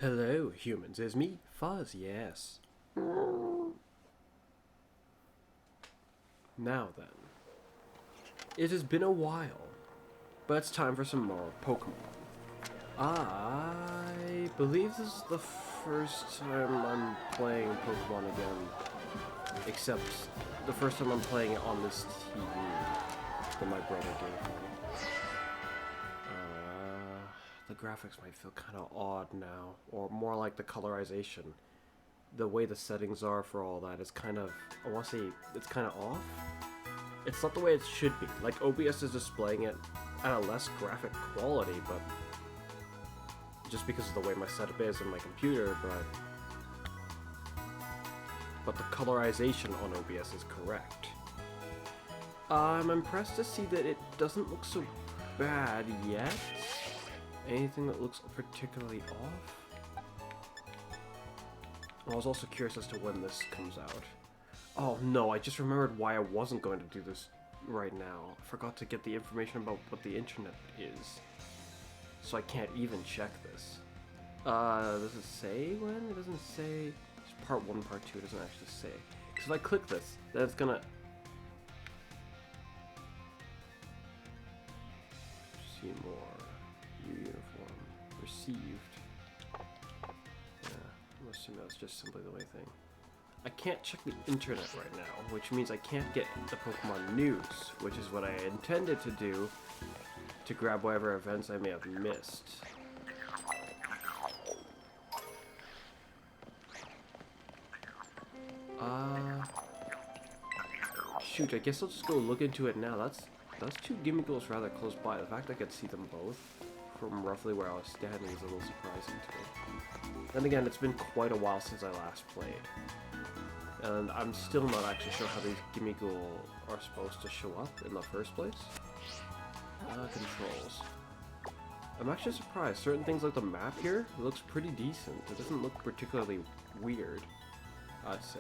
Hello, humans. It's me, Fuzz, yes. Now then. It has been a while, but it's time for some more Pokemon. I believe this is the first time I'm playing Pokemon again. Except the first time I'm playing it on this TV that my brother gave me. The graphics might feel kind of odd now, or more like the colorization. The way the settings are for all that is kind of, I want to say, it's kind of off. It's not the way it should be. Like, OBS is displaying it at a less graphic quality, but just because of the way my setup is on my computer, but the colorization on OBS is correct. I'm impressed to see that it doesn't look so bad yet. Anything that looks particularly off? I was also curious as to when this comes out. Oh no, I just remembered why I wasn't going to do this right now. I forgot to get the information about what the internet is. So I can't even check this. Does it say when? It doesn't say. It's part 1, part 2, it doesn't actually say. Because if I click this, then it's gonna... see more. Uniform. Received. Yeah, I'm assuming that's just simply the way thing. I can't check the internet right now, which means I can't get the Pokemon news, which is what I intended to do to grab whatever events I may have missed. Shoot, I guess I'll just go look into it now. That's two Gimmigholes rather close by. The fact I could see them both from roughly where I was standing is a little surprising to me. Then again, it's been quite a while since I last played. And I'm still not actually sure how these Gimmighoul are supposed to show up in the first place. Controls. I'm actually surprised. Certain things like the map here looks pretty decent. It doesn't look particularly weird, I'd say.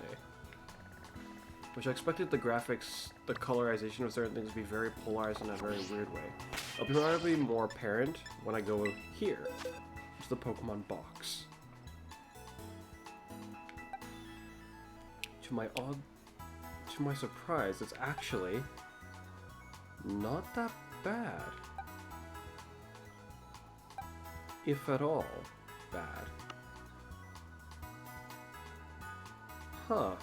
Which I expected the graphics, the colorization of certain things to be very polarized in a very weird way. It'll probably be more apparent when I go here, to the Pokemon box. To my surprise, it's actually not that bad. If at all, bad. Huh.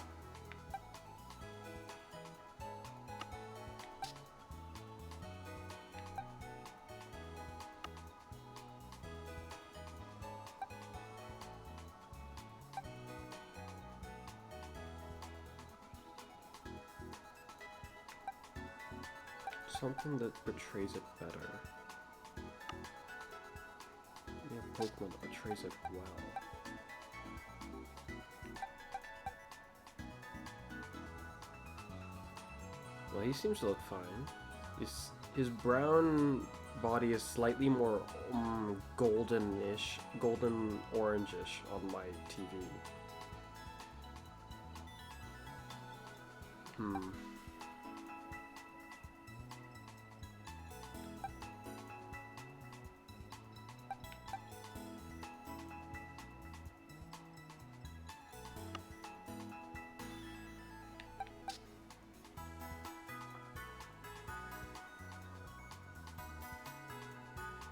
Something that portrays it better. Yeah, Pokemon that portrays it well. Well, he seems to look fine. His brown body is slightly more golden-ish, golden orange-ish on my TV.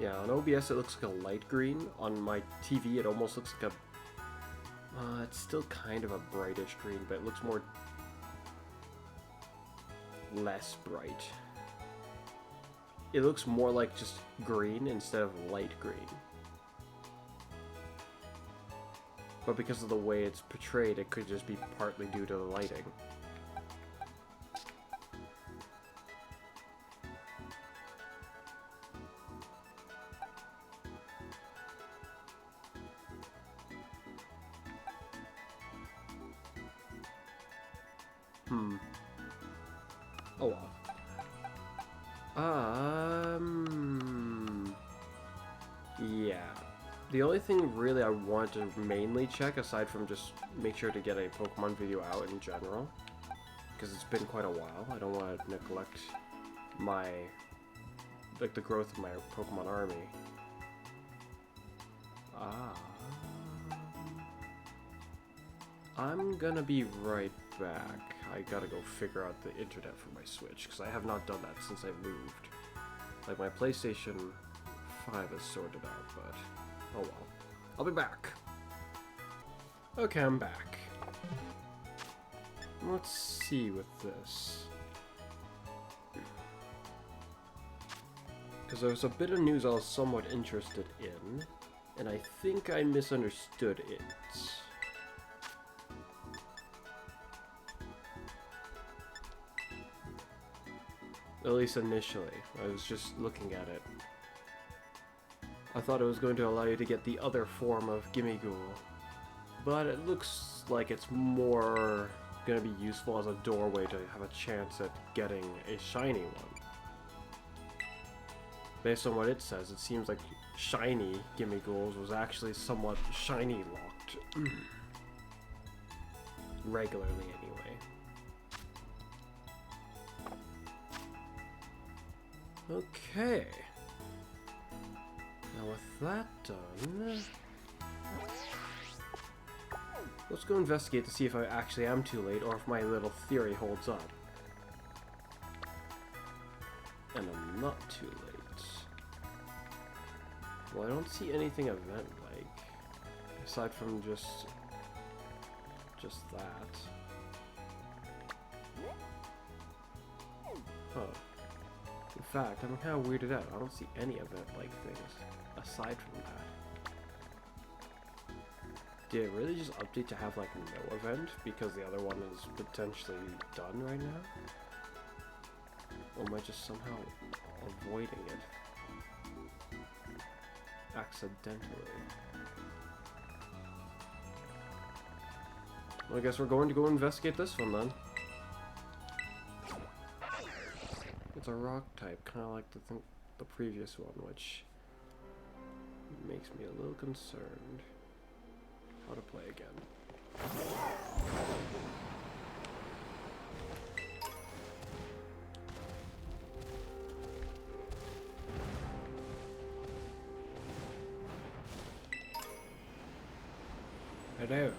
Yeah, on OBS it looks like a light green. On my TV it almost looks like a... it's still kind of a brightish green, but it looks more... less bright. It looks more like just green instead of light green. But because of the way it's portrayed, it could just be partly due to the lighting. Oh well. Yeah. The only thing really I want to mainly check, aside from just make sure to get a Pokemon video out in general, because it's been quite a while. I don't want to neglect my, like, the growth of my Pokemon army. I'm gonna be right back. I gotta go figure out the internet for my Switch, because I have not done that since I moved. Like, my PlayStation 5 is sorted out, but oh well. I'll be back. Okay, I'm back. Let's see with this. Because there was a bit of news I was somewhat interested in, and I think I misunderstood it. At least initially. I was just looking at it. I thought it was going to allow you to get the other form of Gimme Ghoul. But it looks like it's more going to be useful as a doorway to have a chance at getting a shiny one. Based on what it says, it seems like shiny Gimme Ghouls was actually somewhat shiny locked. Regularly, anyway. Okay. Now with that done, let's go investigate to see if I actually am too late or if my little theory holds up. And I'm not too late. Well, I don't see anything event-like, aside from just that. Huh. In fact, I'm kind of weirded out. I don't see any event-like things aside from that. Did it really just update to have like no event because the other one is potentially done right now? Or am I just somehow avoiding it accidentally? Well, I guess we're going to go investigate this one then. It's a rock type, kind of like the previous one, which makes me a little concerned. How to play again. Hello.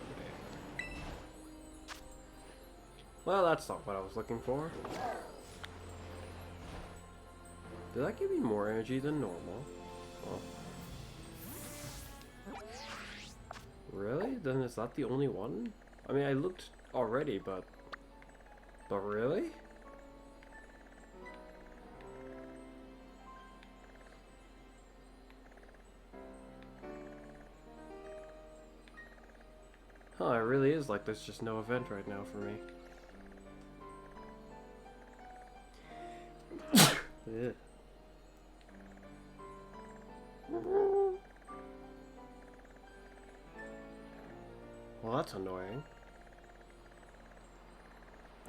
Well, that's not what I was looking for. Did that give me more energy than normal? Oh. Really? Then is that the only one? I mean, I looked already, but really? Huh, it really is like there's just no event right now for me. Yeah. Well, that's annoying.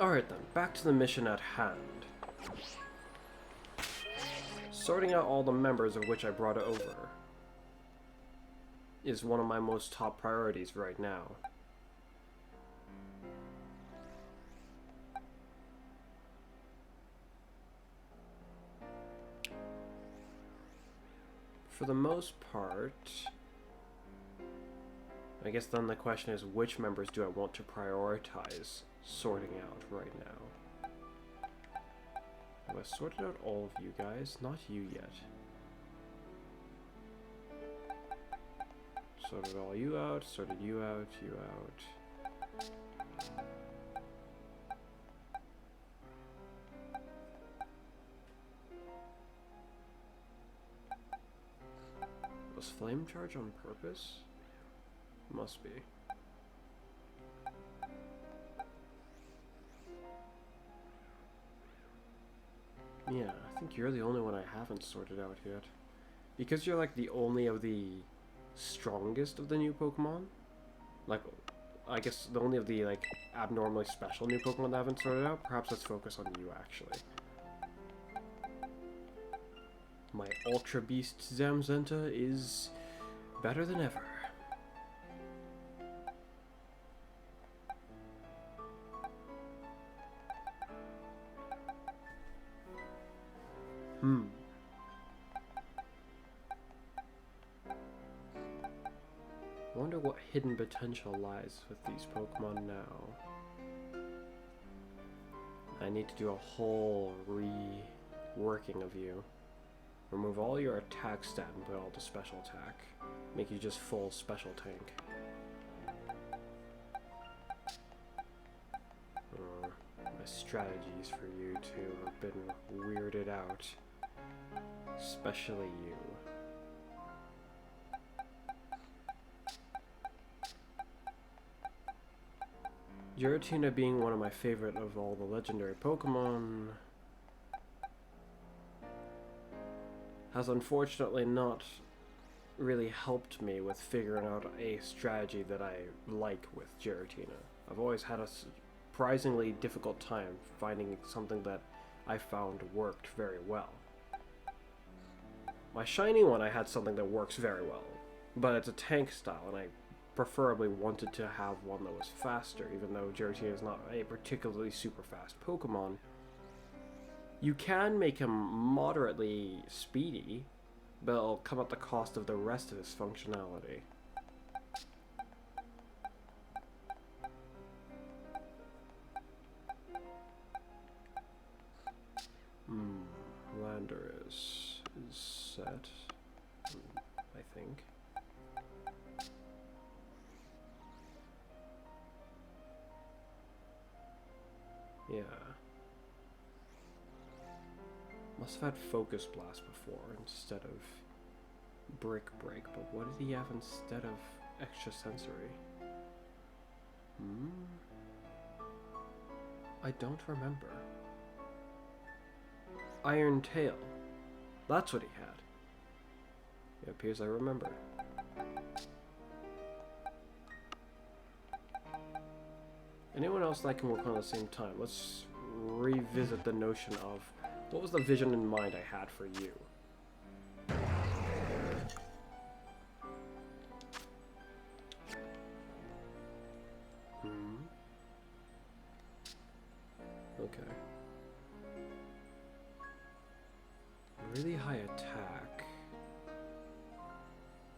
Alright then, back to the mission at hand. Sorting out all the members of which I brought over is one of my most top priorities right now. For the most part, I guess then the question is, which members do I want to prioritize sorting out right now? Have I sorted out all of you guys? Not you yet. Sorted all you out, sorted you out, you out. Was flame charge on purpose? Must be. Yeah, I think you're the only one I haven't sorted out yet. Because you're like the only of the strongest of the new Pokemon. Like, I guess the only of the like abnormally special new Pokemon that I haven't sorted out. Perhaps let's focus on you actually. My Ultra Beast Zamzenta is better than ever. I wonder what hidden potential lies with these Pokemon now. I need to do a whole reworking of you. Remove all your attack stat and put all the special attack. Make you just full special tank. My strategies for you two have been weirded out. Especially you. Giratina being one of my favorite of all the legendary Pokemon has unfortunately not really helped me with figuring out a strategy that I like with Giratina. I've always had a surprisingly difficult time finding something that I found worked very well. My shiny one, I had something that works very well, but it's a tank style, and I preferably wanted to have one that was faster, even though Giratina is not a particularly super fast Pokemon. You can make him moderately speedy, but it'll come at the cost of the rest of his functionality. Landorus is set, I think. Yeah. Must have had Focus Blast before instead of Brick Break, but what did he have instead of Extra Sensory? I don't remember. Iron Tail. That's what he had. It appears I remember. Anyone else that can work on at the same time? Let's revisit the notion of what was the vision in mind I had for you. Okay. Really high attack.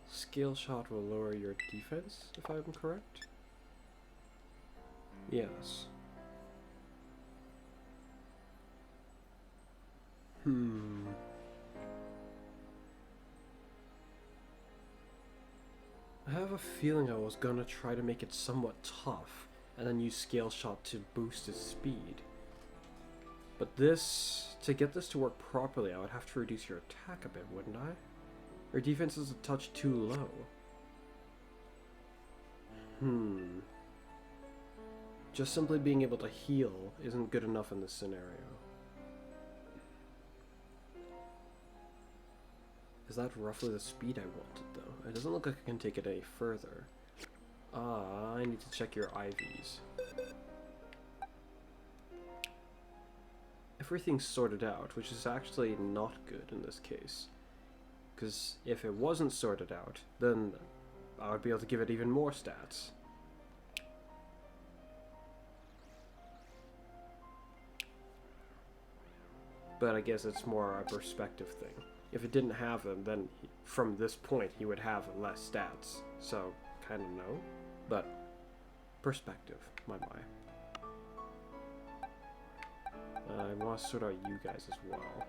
Scale Shot will lower your defense, if I'm correct? Yes. I have a feeling I was gonna try to make it somewhat tough, and then use Scale Shot to boost its speed. But this, to get this to work properly, I would have to reduce your attack a bit, wouldn't I? Your defense is a touch too low. Just simply being able to heal isn't good enough in this scenario. Is that roughly the speed I wanted, though? It doesn't look like I can take it any further. I need to check your IVs. Everything's sorted out, which is actually not good in this case. Because if it wasn't sorted out, then I would be able to give it even more stats. But I guess it's more a perspective thing. If it didn't have them, then from this point he would have less stats. So, kind of no. But, perspective, my. I want to sort out you guys as well.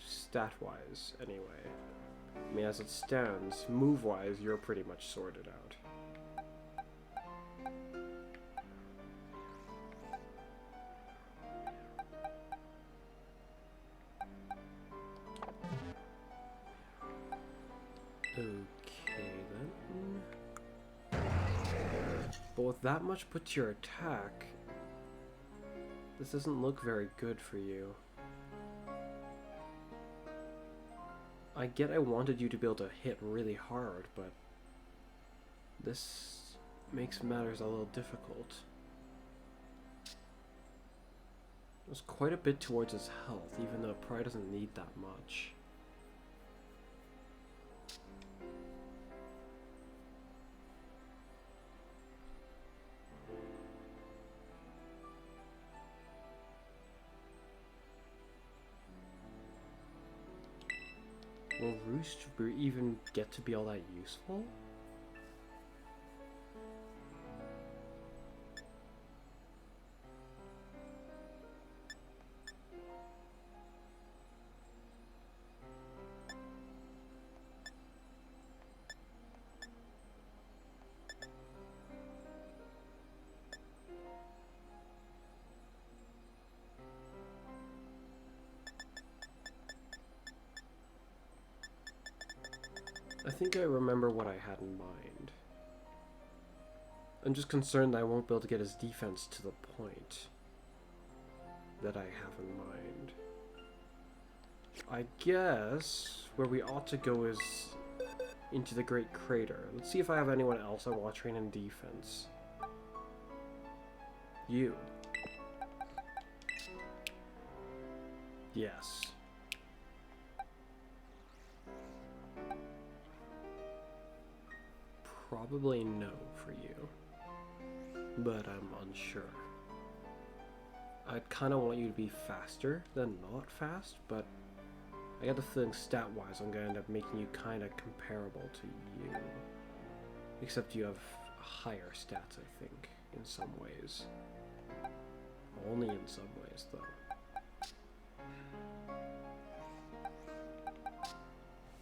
Stat-wise, anyway. I mean, as it stands, move-wise, you're pretty much sorted out. Okay, then. But with that much put to your attack, this doesn't look very good for you. I get I wanted you to be able to hit really hard, but this makes matters a little difficult. There's quite a bit towards his health, even though it probably doesn't need that much. Will Roost even get to be all that useful? I think I remember what I had in mind. I'm just concerned that I won't be able to get his defense to the point that I have in mind. I guess where we ought to go is into the Great Crater. Let's see if I have anyone else I want to train in defense. You. Yes. Probably no for you, but I'm unsure. I'd kind of want you to be faster than not fast, but I got the feeling stat-wise I'm going to end up making you kind of comparable to you. Except you have higher stats, I think, in some ways. Only in some ways, though.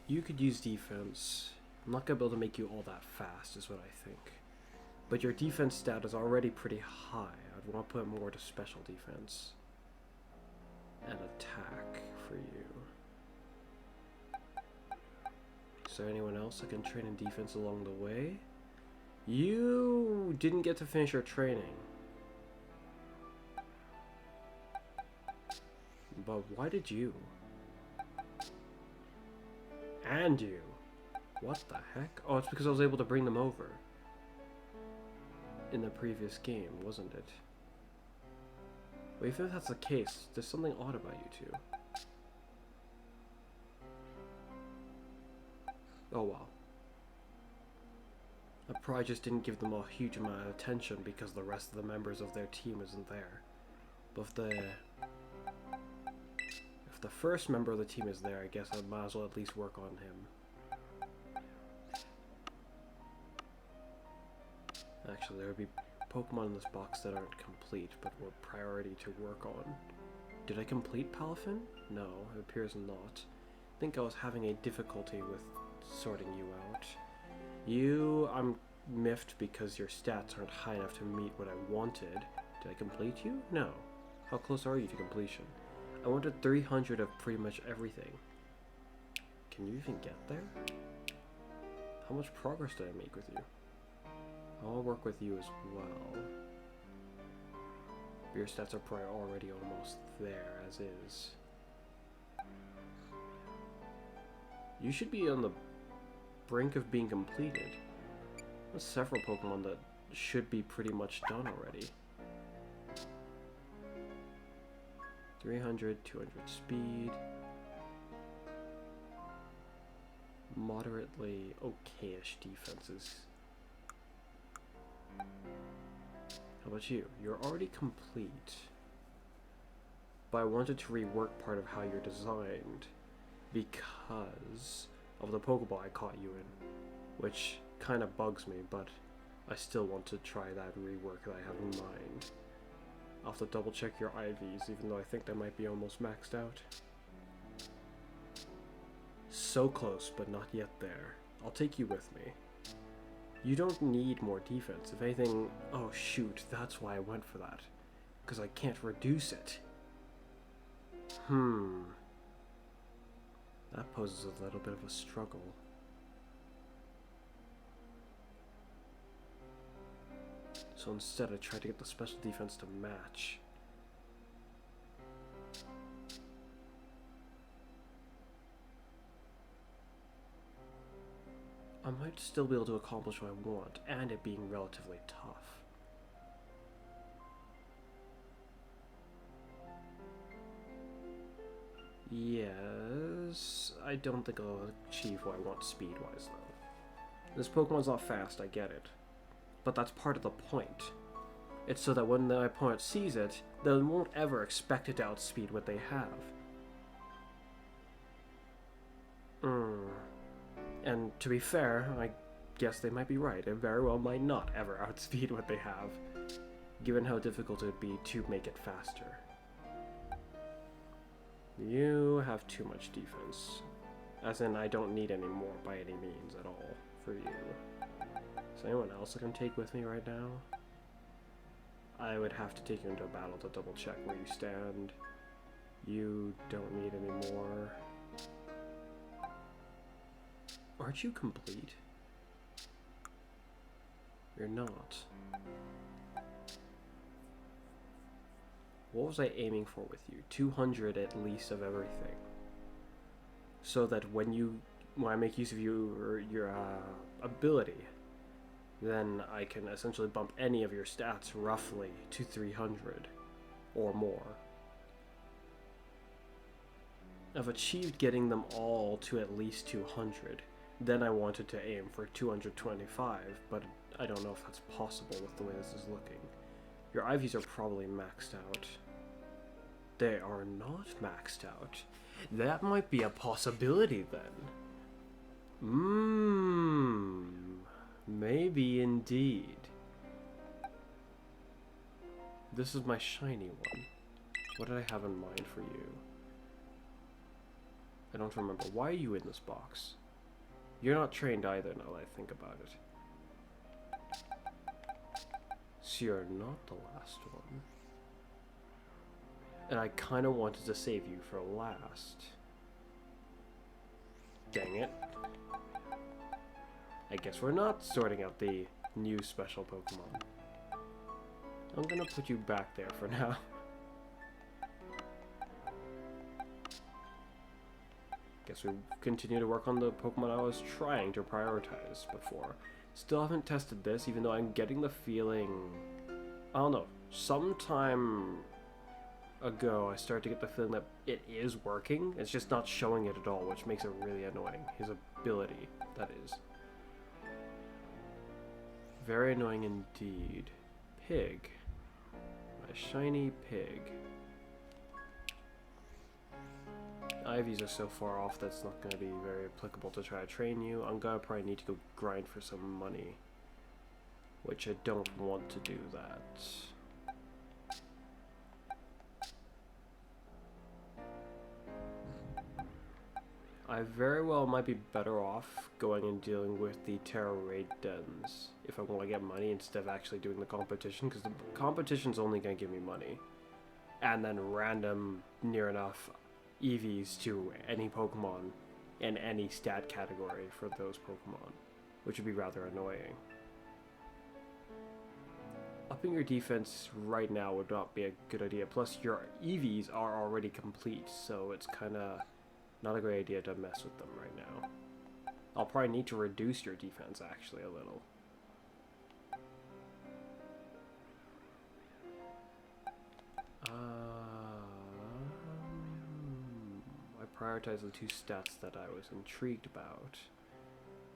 You could use defense. I'm not going to be able to make you all that fast, is what I think. But your defense stat is already pretty high. I'd want to put more to special defense and attack for you. Is there anyone else I can train in defense along the way? You didn't get to finish your training. But why did you? And you? What the heck? Oh, it's because I was able to bring them over in the previous game, wasn't it? Well, even if that's the case, there's something odd about you two. Oh well. I probably just didn't give them a huge amount of attention because the rest of the members of their team isn't there. But if the first member of the team is there, I guess I might as well at least work on him. Actually, there would be Pokemon in this box that aren't complete, but were priority to work on. Did I complete Palafin? No, it appears not. I think I was having a difficulty with sorting you out. You, I'm miffed because your stats aren't high enough to meet what I wanted. Did I complete you? No. How close are you to completion? I wanted 300 of pretty much everything. Can you even get there? How much progress did I make with you? I'll work with you as well. Your stats are probably already almost there as is. You should be on the brink of being completed. There's several Pokemon that should be pretty much done already. 300, 200 speed. Moderately okay-ish defenses. How about you? You're already complete. But I wanted to rework part of how you're designed because of the Pokeball I caught you in, which kind of bugs me, but I still want to try that rework that I have in mind. I'll have to double check your IVs, even though I think they might be almost maxed out. So close, but not yet there. I'll take you with me. You don't need more defense. If anything... Oh shoot, that's why I went for that. Because I can't reduce it. That poses a little bit of a struggle. So instead I tried to get the special defense to match. I might still be able to accomplish what I want, and it being relatively tough. Yes, I don't think I'll achieve what I want speed-wise, though. This Pokemon's not fast, I get it. But that's part of the point. It's so that when my opponent sees it, they won't ever expect it to outspeed what they have. Mm. And to be fair, I guess they might be right. It very well might not ever outspeed what they have, given how difficult it would be to make it faster. You have too much defense. As in, I don't need any more by any means at all for you. Is there anyone else I can take with me right now? I would have to take you into a battle to double check where you stand. You don't need any more. Aren't you complete? You're not. What was I aiming for with you? 200 at least of everything. So that when I make use of your ability, then I can essentially bump any of your stats roughly to 300 or more. I've achieved getting them all to at least 200. Then I wanted to aim for 225, but I don't know if that's possible with the way this is looking. Your IVs are probably maxed out. They are not maxed out. That might be a possibility then. Maybe indeed. This is my shiny one. What did I have in mind for you? I don't remember. Why are you in this box? You're not trained either, now that I think about it. So you're not the last one. And I kind of wanted to save you for last. Dang it. I guess we're not sorting out the new special Pokemon. I'm gonna put you back there for now. Guess we continue to work on the Pokemon I was trying to prioritize before. Still haven't tested this, even though I'm getting the feeling... I don't know. Sometime ago, I started to get the feeling that it is working. It's just not showing it at all, which makes it really annoying. His ability, that is. Very annoying indeed. Pig. My shiny pig. IVs are so far off that's not going to be very applicable to try to train you. I'm going to probably need to go grind for some money. Which I don't want to do that. I very well might be better off going and dealing with the Terra Raid dens if I want to get money instead of actually doing the competition, because the competition's only going to give me money. And then random, near enough, EVs to any Pokemon in any stat category for those Pokemon, which would be rather annoying. Upping your defense right now would not be a good idea, plus your EVs are already complete, so it's kind of not a great idea to mess with them right now. I'll probably need to reduce your defense actually a little. I prioritize the two stats that I was intrigued about.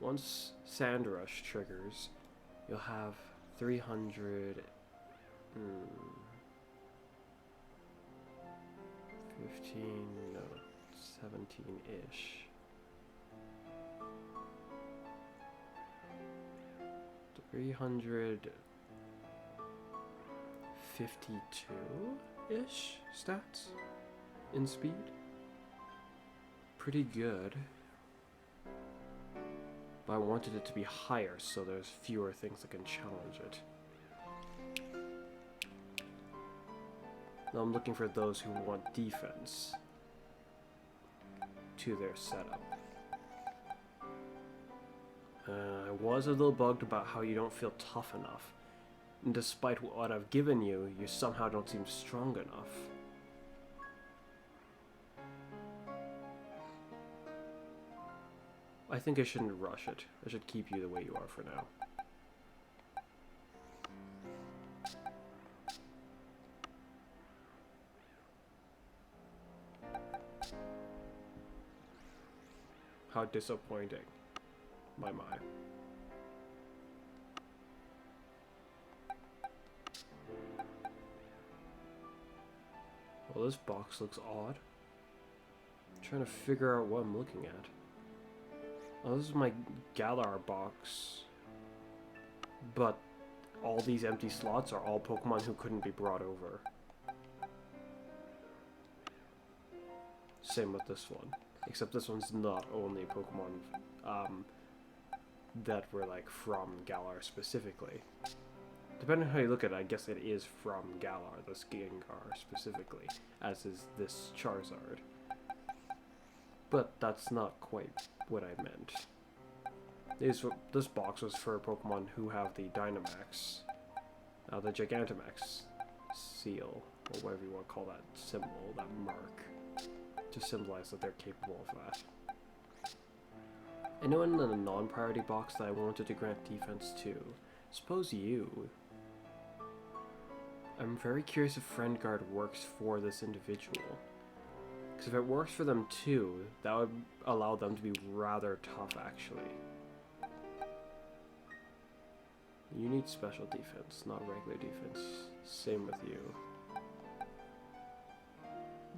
Once Sand Rush triggers, you'll have 300... 15... no, 17-ish. 352-ish stats in speed. Pretty good. But I wanted it to be higher so there's fewer things that can challenge it. Now I'm looking for those who want defense to their setup. I was a little bugged about how you don't feel tough enough. And despite what I've given you, you somehow don't seem strong enough. I think I shouldn't rush it. I should keep you the way you are for now. How disappointing. My. Well, this box looks odd. I'm trying to figure out what I'm looking at. Oh, this is my Galar box. But all these empty slots are all Pokemon who couldn't be brought over. Same with this one. Except this one's not only Pokemon that were like from Galar specifically. Depending on how you look at it, I guess it is from Galar, this Gengar specifically, as is this Charizard. But that's not quite what I meant. This box was for Pokemon who have the Dynamax, the Gigantamax seal, or whatever you want to call that symbol, that mark, to symbolize that they're capable of that. I know in the non-priority box that I wanted to grant defense to. Suppose you. I'm very curious if Friend Guard works for this individual. Because if it works for them too, that would allow them to be rather tough, actually. You need special defense, not regular defense. Same with you.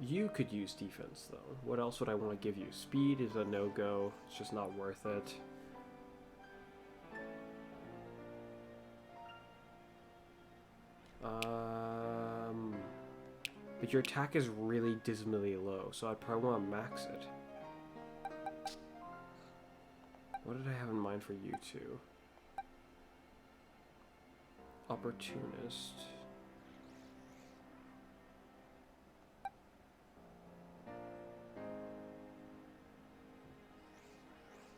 You could use defense, though. What else would I want to give you? Speed is a no-go. It's just not worth it. But your attack is really dismally low, so I'd probably want to max it. What did I have in mind for you two? Opportunist.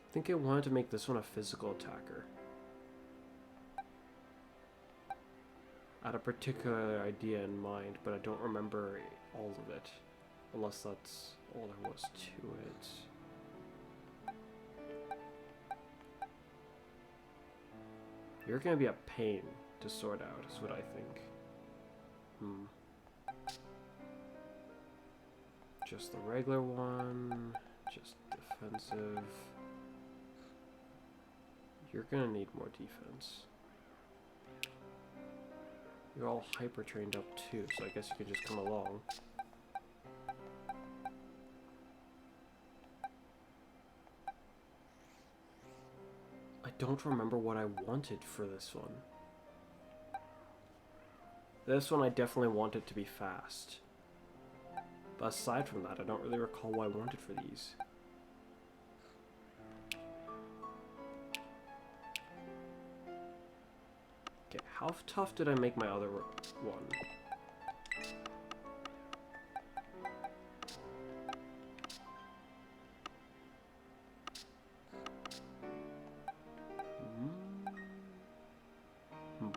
I think I wanted to make this one a physical attacker. I had a particular idea in mind, but I don't remember all of it. Unless that's all there was to it. You're gonna be a pain to sort out, is what I think. Just the regular one. Just defensive. You're gonna need more defense. You're all hyper trained up too, so I guess you can just come along. I don't remember what I wanted for this one. This one I definitely wanted to be fast. But aside from that, I don't really recall what I wanted for these. Okay, how tough did I make my other one? Hmm.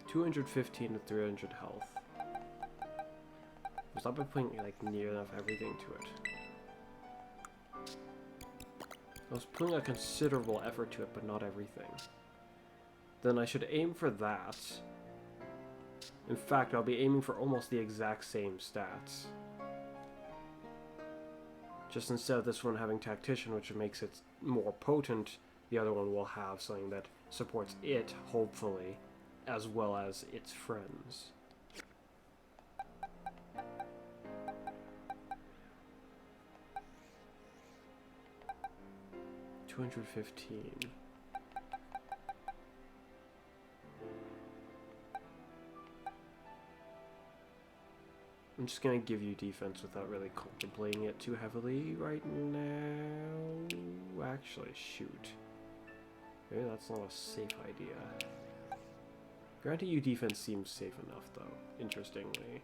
215 to 300 health. Was that by putting like near enough everything to it? I was putting a considerable effort to it, but not everything. Then I should aim for that. In fact, I'll be aiming for almost the exact same stats. Just instead of this one having Tactician, which makes it more potent, the other one will have something that supports it, hopefully, as well as its friends. $215. I'm just gonna give you defense without really contemplating it too heavily right now. Actually, shoot. Maybe that's not a safe idea. Granting you defense seems safe enough, though, interestingly.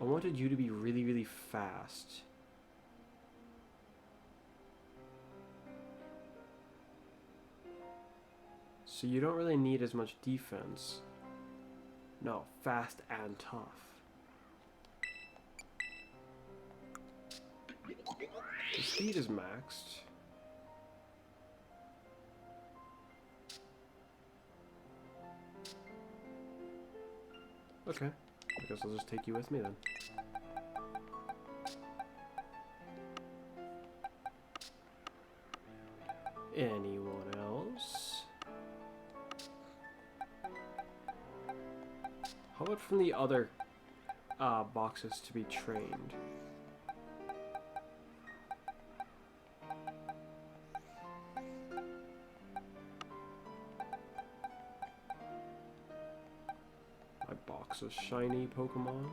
I wanted you to be really, really fast. So you don't really need as much defense. No, fast and tough. The speed is maxed. Okay, I guess I'll just take you with me then. Anyone else? How about from the other boxes to be trained. My box of shiny Pokemon.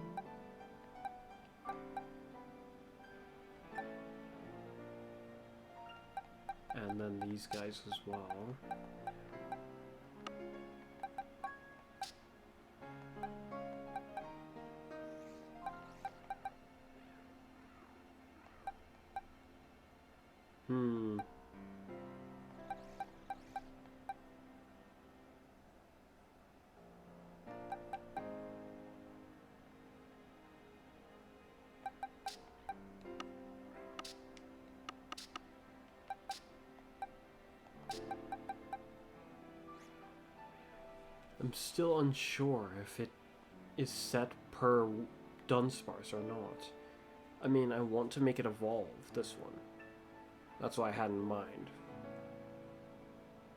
And then these guys as well. I'm still unsure if it is set per Dunsparce or not. I mean, I want to make it evolve, this one. That's what I had in mind.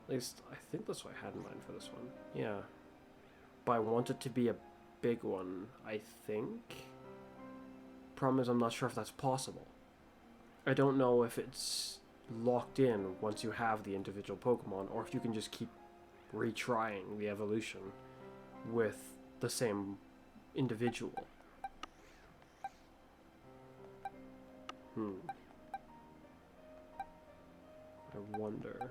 At least, I think that's what I had in mind for this one. Yeah. But I want it to be a big one, I think. Problem is, I'm not sure if that's possible. I don't know if it's locked in once you have the individual Pokemon, or if you can just keep retrying the evolution with the same individual. I wonder.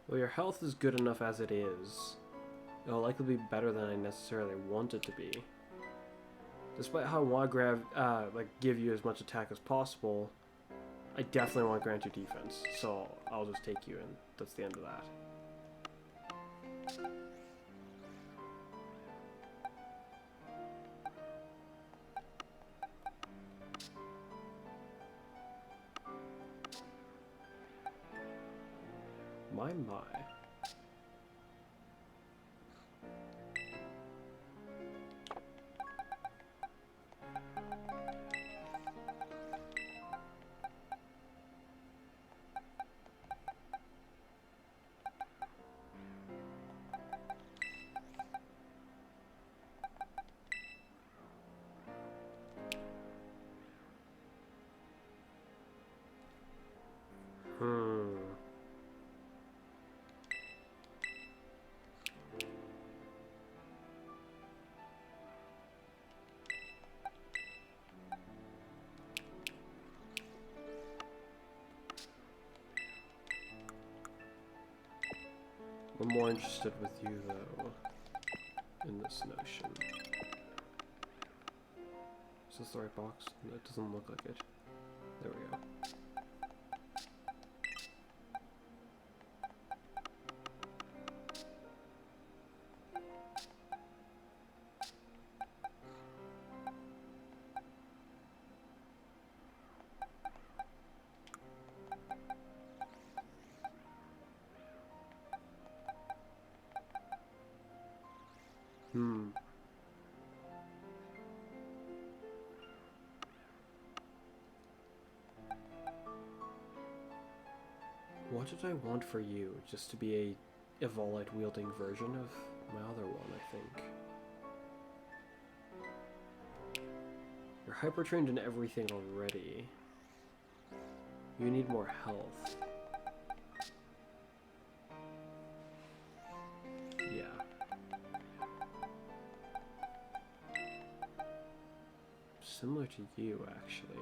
Well, your health is good enough as it is. It'll likely be better than I necessarily want it to be. Despite how I want to give you as much attack as possible, I definitely want to grant you defense, so I'll just take you, and that's the end of that. My. I'm more interested with you, though, in this notion. Is this the right box? No, it doesn't look like it. There we go. What did I want for you? Just to be a Evolite wielding version of my other one, I think. You're hyper trained in everything already. You need more health. Yeah. Similar to you, actually.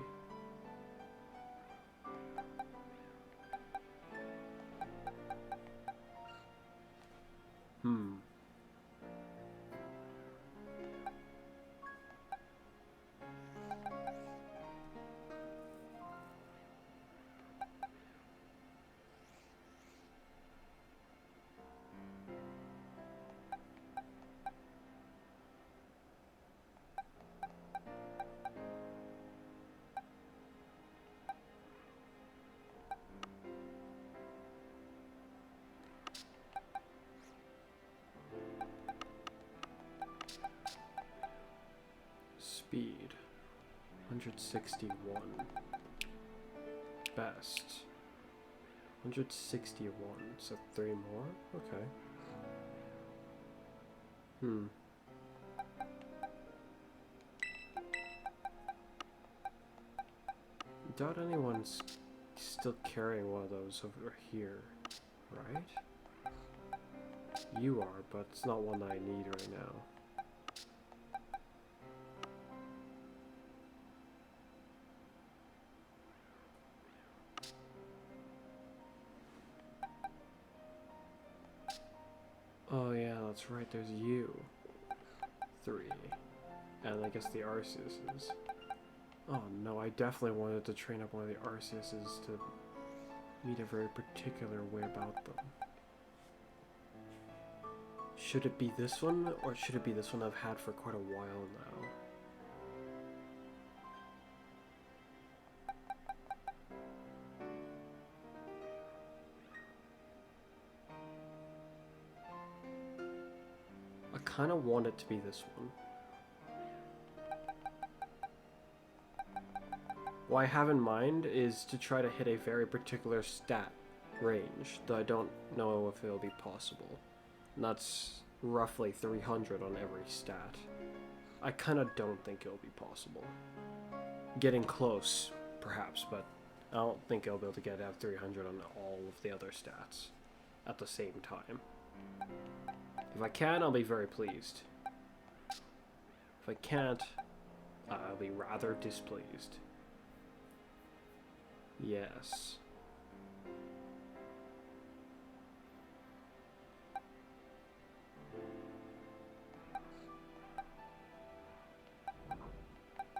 Speed. 161. Best. 161. So 3 more? Okay. Doubt anyone's still carrying one of those over here, right? You are, but it's not one that I need right now. Oh yeah, that's right, there's you. 3. And I guess the Arceuses. Oh no, I definitely wanted to train up one of the Arceuses to meet a very particular way about them. Should it be this one, or should it be this one I've had for quite a while now? I kind of want it to be this one. What I have in mind is to try to hit a very particular stat range, though I don't know if it'll be possible. And that's roughly 300 on every stat. I kind of don't think it'll be possible. Getting close, perhaps, but I don't think I'll be able to get out 300 on all of the other stats at the same time. If I can, I'll be very pleased. If I can't, I'll be rather displeased. Yes.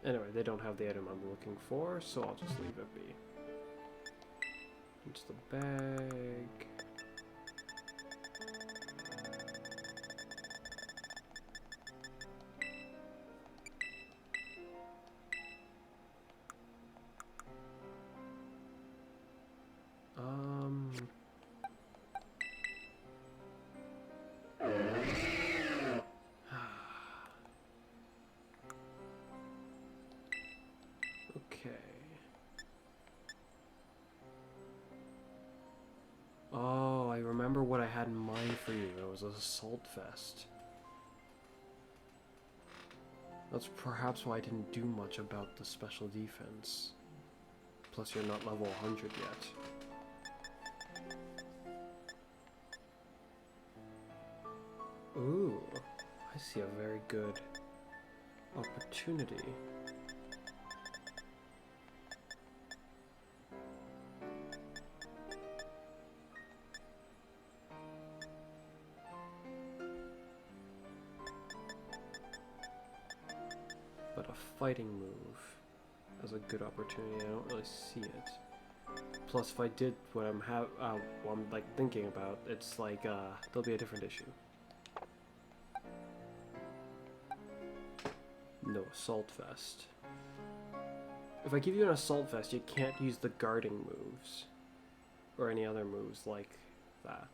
Anyway, they don't have the item I'm looking for, so I'll just leave it be. Into the bag. Okay. Oh, I remember what I had in mind for you. It was an assault vest. That's perhaps why I didn't do much about the special defense. Plus, you're not level 100 yet. Ooh, I see a very good opportunity. But a fighting move as a good opportunity, I don't really see it. Plus, if I did what I'm like thinking about, it's like there'll be a different issue. No assault vest. If I give you an assault vest, you can't use the guarding moves or any other moves like that.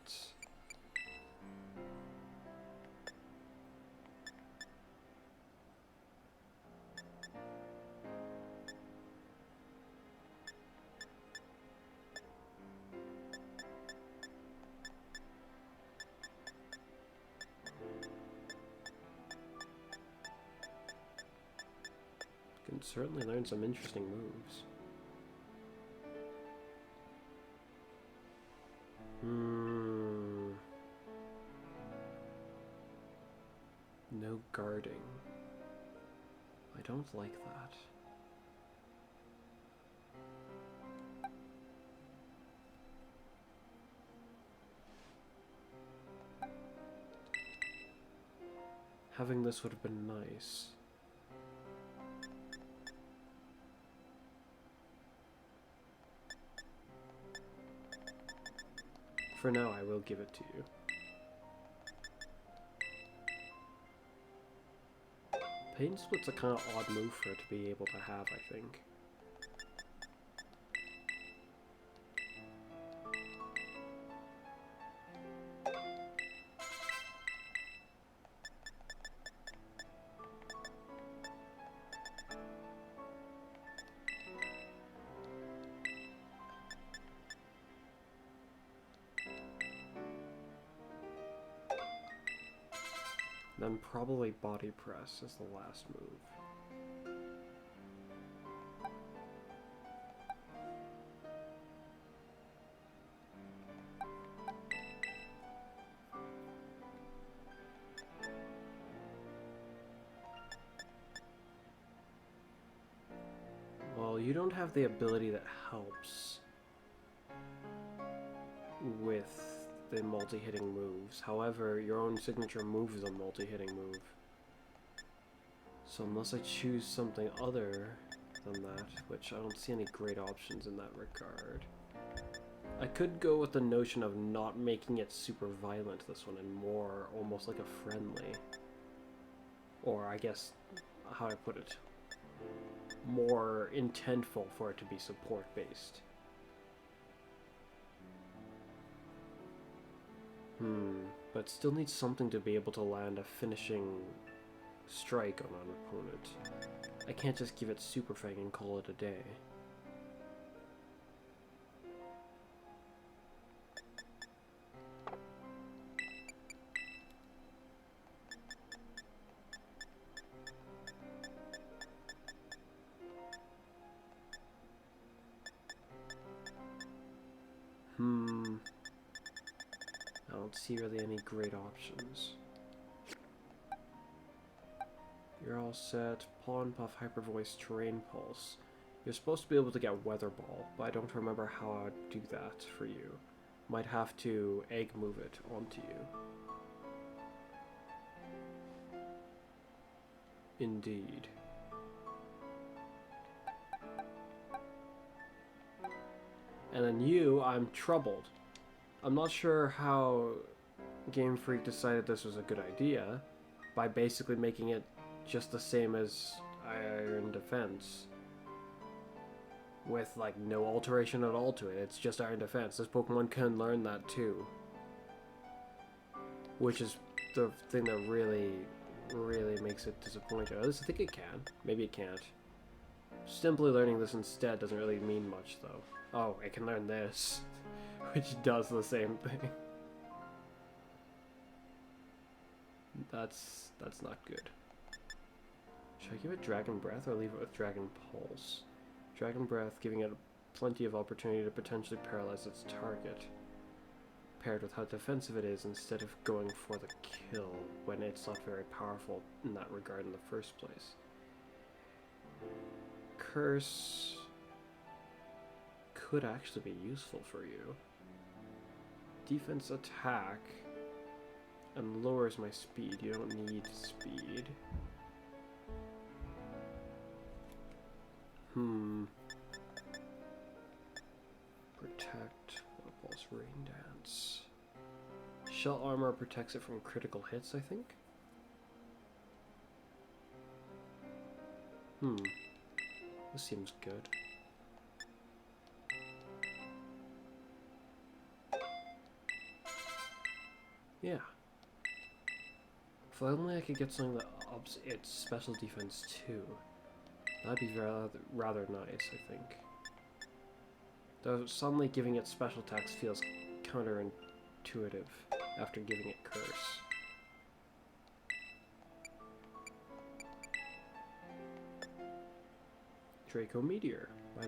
Can certainly learn some interesting moves. No guarding. I don't like that. Having this would have been nice. For now, I will give it to you. Pain Split's a kind of odd move for it to be able to have, I think. Then probably body press is the last move. Well, you don't have the ability that helps with the multi-hitting moves. However, your own signature move is a multi-hitting move. So unless I choose something other than that, which I don't see any great options in that regard, I could go with the notion of not making it super violent this one and more almost like a friendly. Or I guess, how do I put it? More intentful for it to be support based. But still needs something to be able to land a finishing strike on an opponent. I can't just give it Super Fang and call it a day. I don't see really any great options. You're all set. Pawn Puff, Hyper Voice, Terrain Pulse. You're supposed to be able to get Weather Ball, but I don't remember how I'd do that for you. Might have to egg move it onto you. Indeed. And then you, I'm troubled. I'm not sure how Game Freak decided this was a good idea by basically making it just the same as Iron Defense with like no alteration at all to it. It's just Iron Defense. This Pokemon can learn that too, which is the thing that really makes it disappointing. At least I think it can. Maybe it can't. Simply learning this instead doesn't really mean much though. Oh, it can learn this, which does the same thing. That's not good. Should I give it Dragon Breath or leave it with Dragon Pulse? Dragon Breath, giving it plenty of opportunity to potentially paralyze its target, paired with how defensive it is instead of going for the kill when it's not very powerful in that regard in the first place. Curse could actually be useful for you. Defense attack and lowers my speed. You don't need speed. Protect. Pulse Rain Dance. Shell Armor protects it from critical hits, I think. This seems good. Yeah. If only I could get something that ups its special defense too. That'd be rather nice, I think. Though suddenly giving it special attacks feels counterintuitive after giving it Curse. Draco Meteor, my.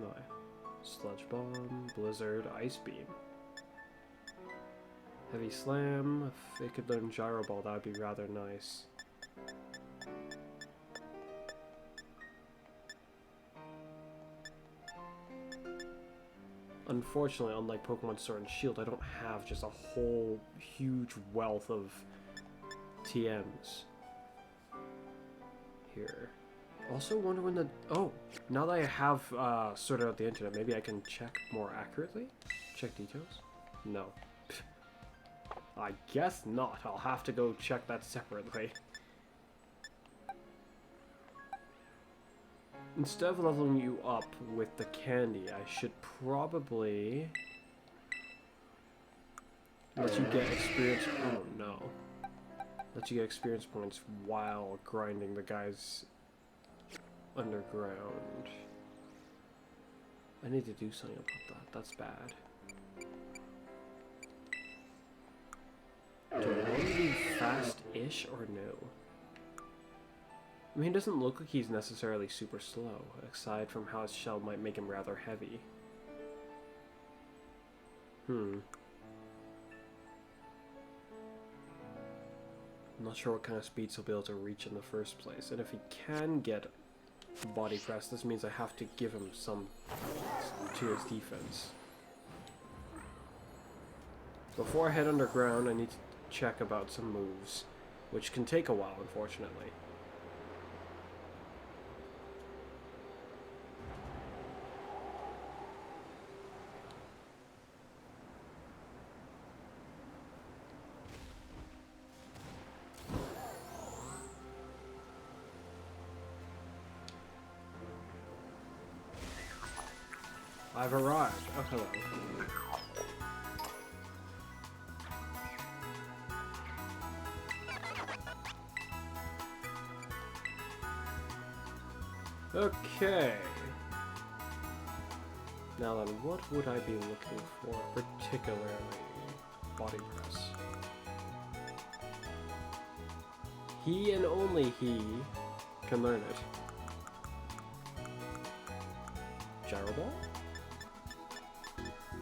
Sludge Bomb, Blizzard, Ice Beam. Heavy Slam, if it could learn Gyro Ball, that would be rather nice. Unfortunately, unlike Pokemon Sword and Shield, I don't have just a whole huge wealth of TMs here. Also wonder when the... Oh, now that I have sorted out the internet, maybe I can check more accurately? Check details? No. I guess not. I'll have to go check that separately. Instead of leveling you up with the candy, I should probably let you get experience... Oh no. Let you get experience points while grinding the guys underground. I need to do something about that. That's bad. Do I want to be fast-ish or no? I mean, it doesn't look like he's necessarily super slow, aside from how his shell might make him rather heavy. I'm not sure what kind of speeds he'll be able to reach in the first place, and if he can get body press, this means I have to give him some to his defense. Before I head underground, I need to check about some moves, which can take a while, unfortunately. I've arrived. Oh, hello. Okay. Now then, what would I be looking for, particularly? Body press. He and only he can learn it. Gyro ball?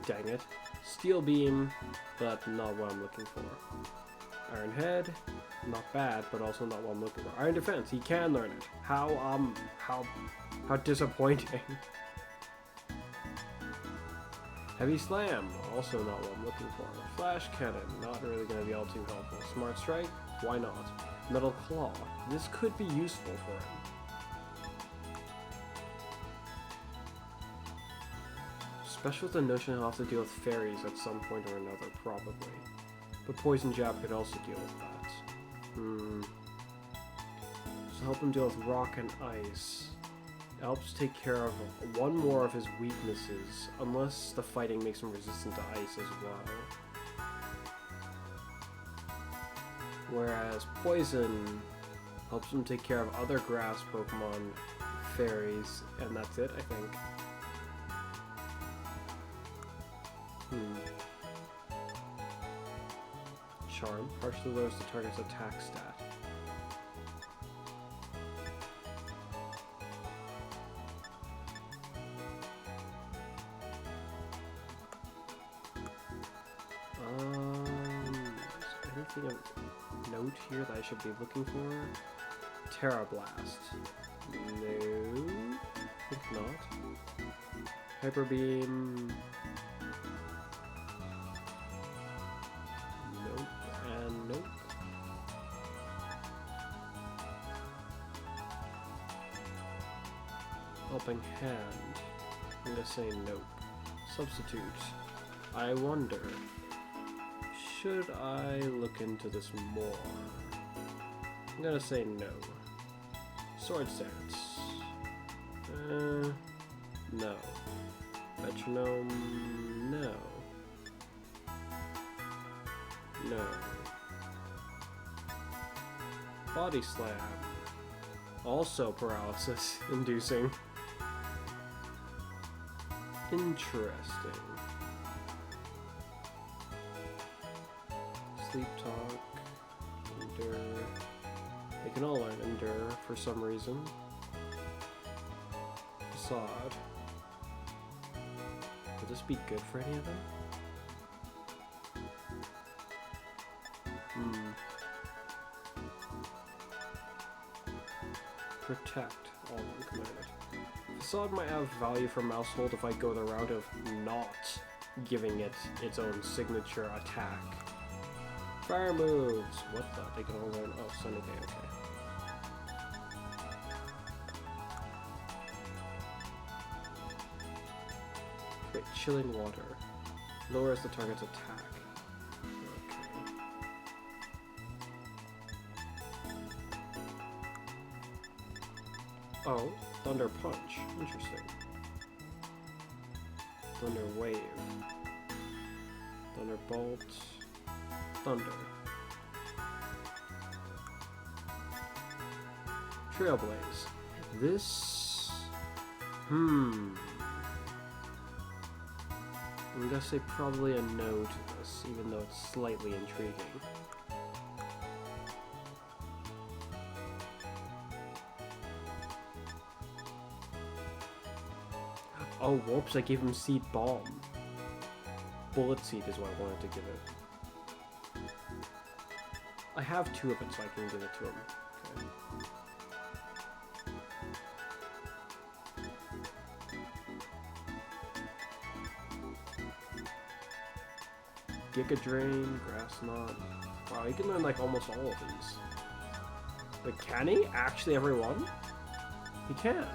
Dang it. Steel beam, but not what I'm looking for. Iron head, not bad, but also not what I'm looking for. Iron defense, he can learn it. How disappointing. Heavy slam, also not what I'm looking for. Flash cannon, not really going to be all too helpful. Smart strike, why not? Metal claw, this could be useful for him. Especially with the notion he'll have to deal with fairies at some point or another, probably. But poison jab could also deal with that. So help him deal with rock and ice. It helps take care of one more of his weaknesses, unless the fighting makes him resistant to ice as well. Whereas poison helps him take care of other grass Pokemon, fairies, and that's it, I think. Charm partially lowers the target's attack stat. Is anything of note here that I should be looking for? Terra Blast. No, I think not. Hyper Beam. Nope. Helping hand. I'm gonna say nope. Substitute. I wonder. Should I look into this more? I'm gonna say no. Sword stance. No. Metronome. No. No. Body slam. Also paralysis inducing. Interesting. Sleep talk. Endure. They can all learn endure for some reason. Facade. Would this be good for any of them? Protect, all uncommanded. Facade might have value for Mousehold if I go the route of not giving it its own signature attack. Fire moves! What the? They can all learn. Oh, Sunny Day, okay. Wait, chilling water. Lowers the target's attack. Oh, Thunder Punch. Interesting. Thunder Wave. Thunderbolt. Thunder. Trailblaze. This... I'm gonna say probably a no to this, even though it's slightly intriguing. Oh, whoops, I gave him Seed Bomb. Bullet Seed is what I wanted to give it. I have 2 of it, so I can give it to him. Okay. Giga Drain, Grass Knot. Wow, you can learn like almost all of these. But can he? Actually every one? He can.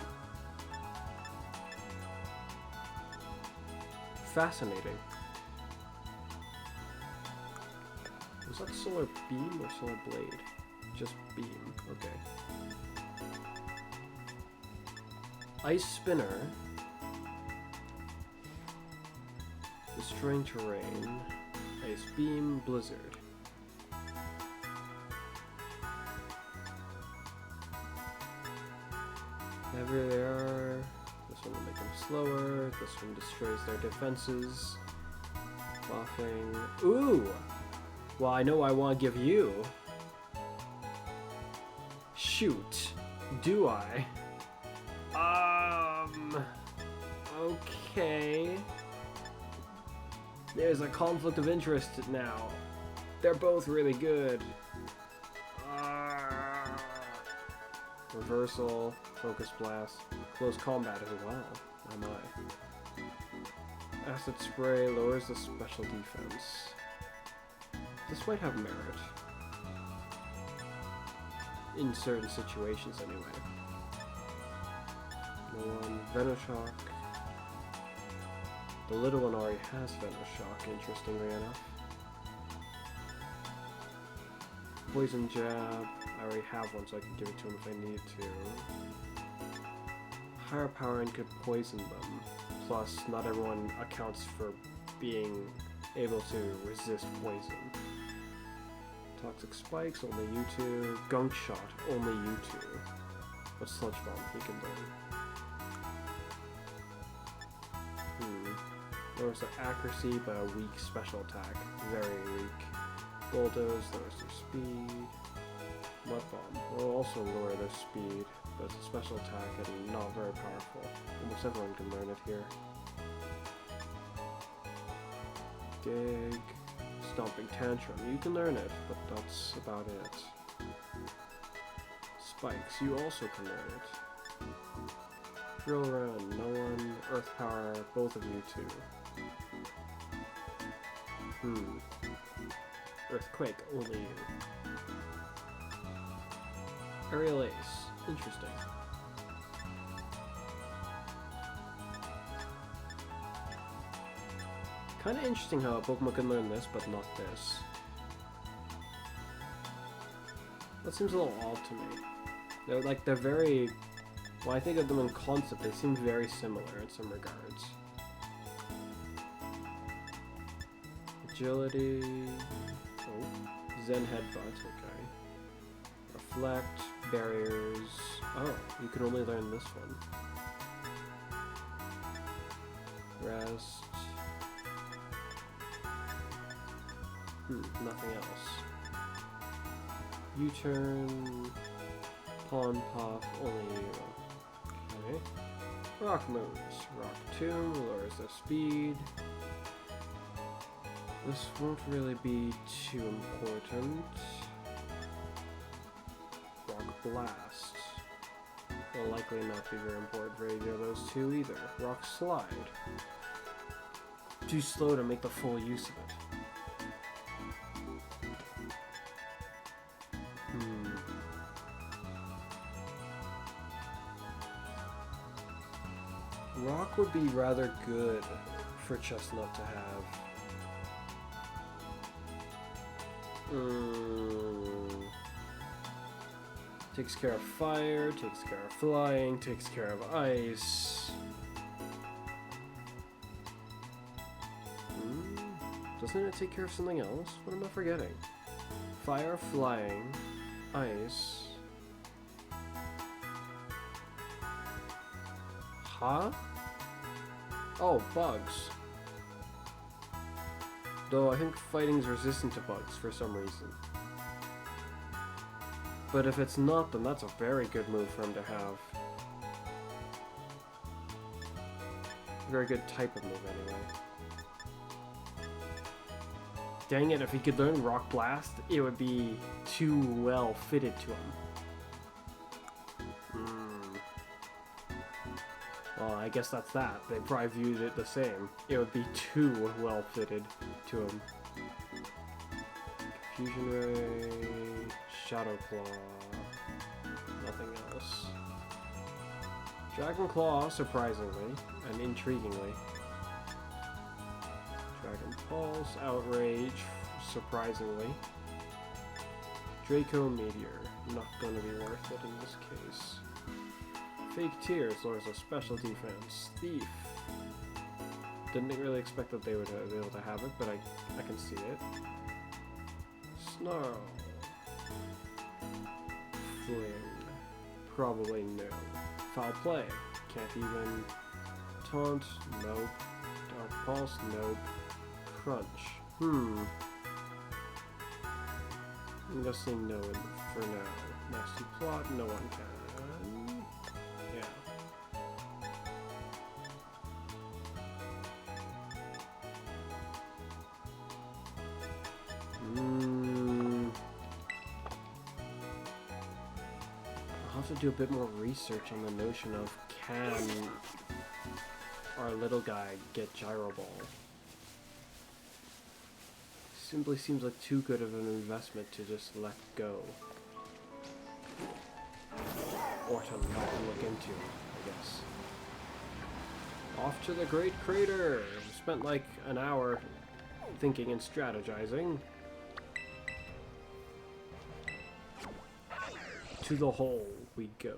Fascinating. Was that Solar Beam or Solar Blade? Just Beam, okay. Ice Spinner. Destroying Terrain. Ice Beam, Blizzard. Heavy they are. This one will make them slower. This one destroys their defenses. Buffing. Ooh! Well, I know I want to give you. Shoot. Do I? Okay. There's a conflict of interest now. They're both really good. Reversal, Focus Blast, Close Combat as well. Am I? Acid Spray lowers the special defense. This might have merit. In certain situations, anyway. No one. Venoshock. The little one already has Venoshock, interestingly enough. Poison Jab. I already have one, so I can give it to him if I need to. Higher power and could poison them. Plus, not everyone accounts for being able to resist poison. Toxic Spikes, only you two. Gunk Shot, only you two. But Sludge Bomb, he can learn. Lowers their accuracy by a weak special attack. Very weak. Bulldoze, lowers their speed. Mud Bomb will also lower their speed, but it's a special attack and not very powerful. Almost everyone can learn it here. Gig. Stomping Tantrum. You can learn it, but that's about it. Spikes. You also can learn it. Drill Run. No one. Earth Power. Both of you two. Earthquake. Only you. Aerial Ace. Interesting. Kind of interesting how a Pokemon can learn this, but not this. That seems a little odd to me. They're very... When I think of them in concept, they seem very similar in some regards. Agility... Oh. Zen Headbutt, okay. Reflect, Barriers... Oh, you can only learn this one. Rest... nothing else. U-turn, Pawn Puff, only you. Okay. Rock moves. Rock Tomb lowers their speed. This won't really be too important. Rock Blast will likely not be very important for either of those two either. Rock Slide. Too slow to make the full use of it. Rock would be rather good for Chestnut to have. Takes care of fire, takes care of flying, takes care of ice. Doesn't it take care of something else? What am I forgetting? Fire, flying, ice. Huh? Oh, bugs. Though I think fighting's resistant to bugs for some reason. But if it's not, then that's a very good move for him to have. very good type of move anyway. Dang it, if he could learn Rock Blast, it would be too well fitted to him. Well, I guess that's that. They probably viewed it the same. It would be too well fitted to him. Confusion Ray, Shadow Claw, nothing else. Dragon Claw, surprisingly and intriguingly. Dragon Pulse, Outrage, surprisingly. Draco Meteor, not going to be worth it in this case. Fake Tears lowers a special defense. Thief. Didn't really expect that they would be able to have it, but I can see it. Snarl. Fling. Probably no. Foul Play. Can't even. Taunt. Nope. Dark Pulse. Nope. Crunch. I'm guessing no for now. Nasty Plot. No one can. Yeah. I'll have to do a bit more research on the notion of can our little guy get Gyro Ball. Simply seems like too good of an investment to just let go. Or to not look into, I guess. Off to the Great Crater! Spent like an hour thinking and strategizing. To the hole we go.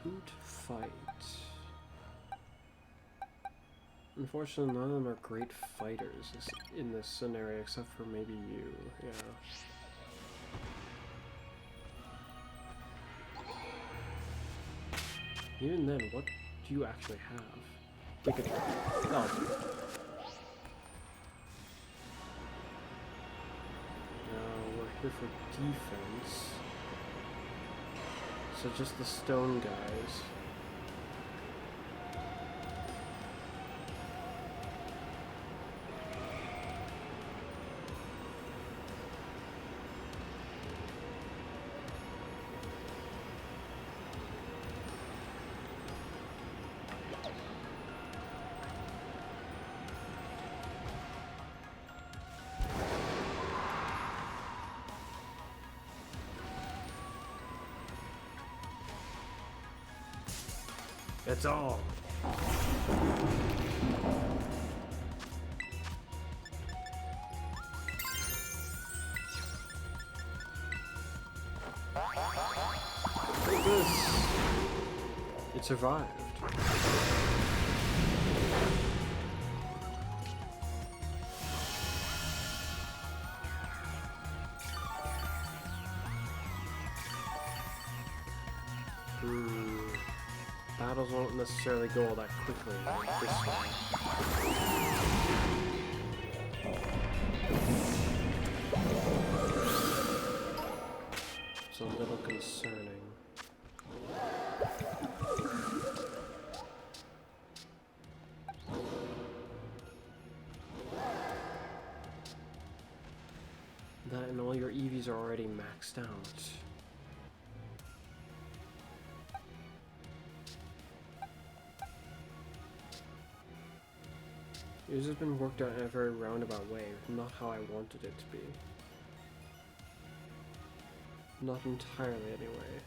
Hoot fight. Unfortunately, none of them are great fighters in this scenario, except for maybe you. Yeah. Even then, what do you actually have? Look at oh. We're here for defense. So just the stone guys. It's all. Look at this. It survived. Battles won't necessarily go all that quickly like this one. It's a little concerning. That and all your EVs are already maxed out. It's just been worked out in a very roundabout way, not how I wanted it to be. Not entirely, anyway.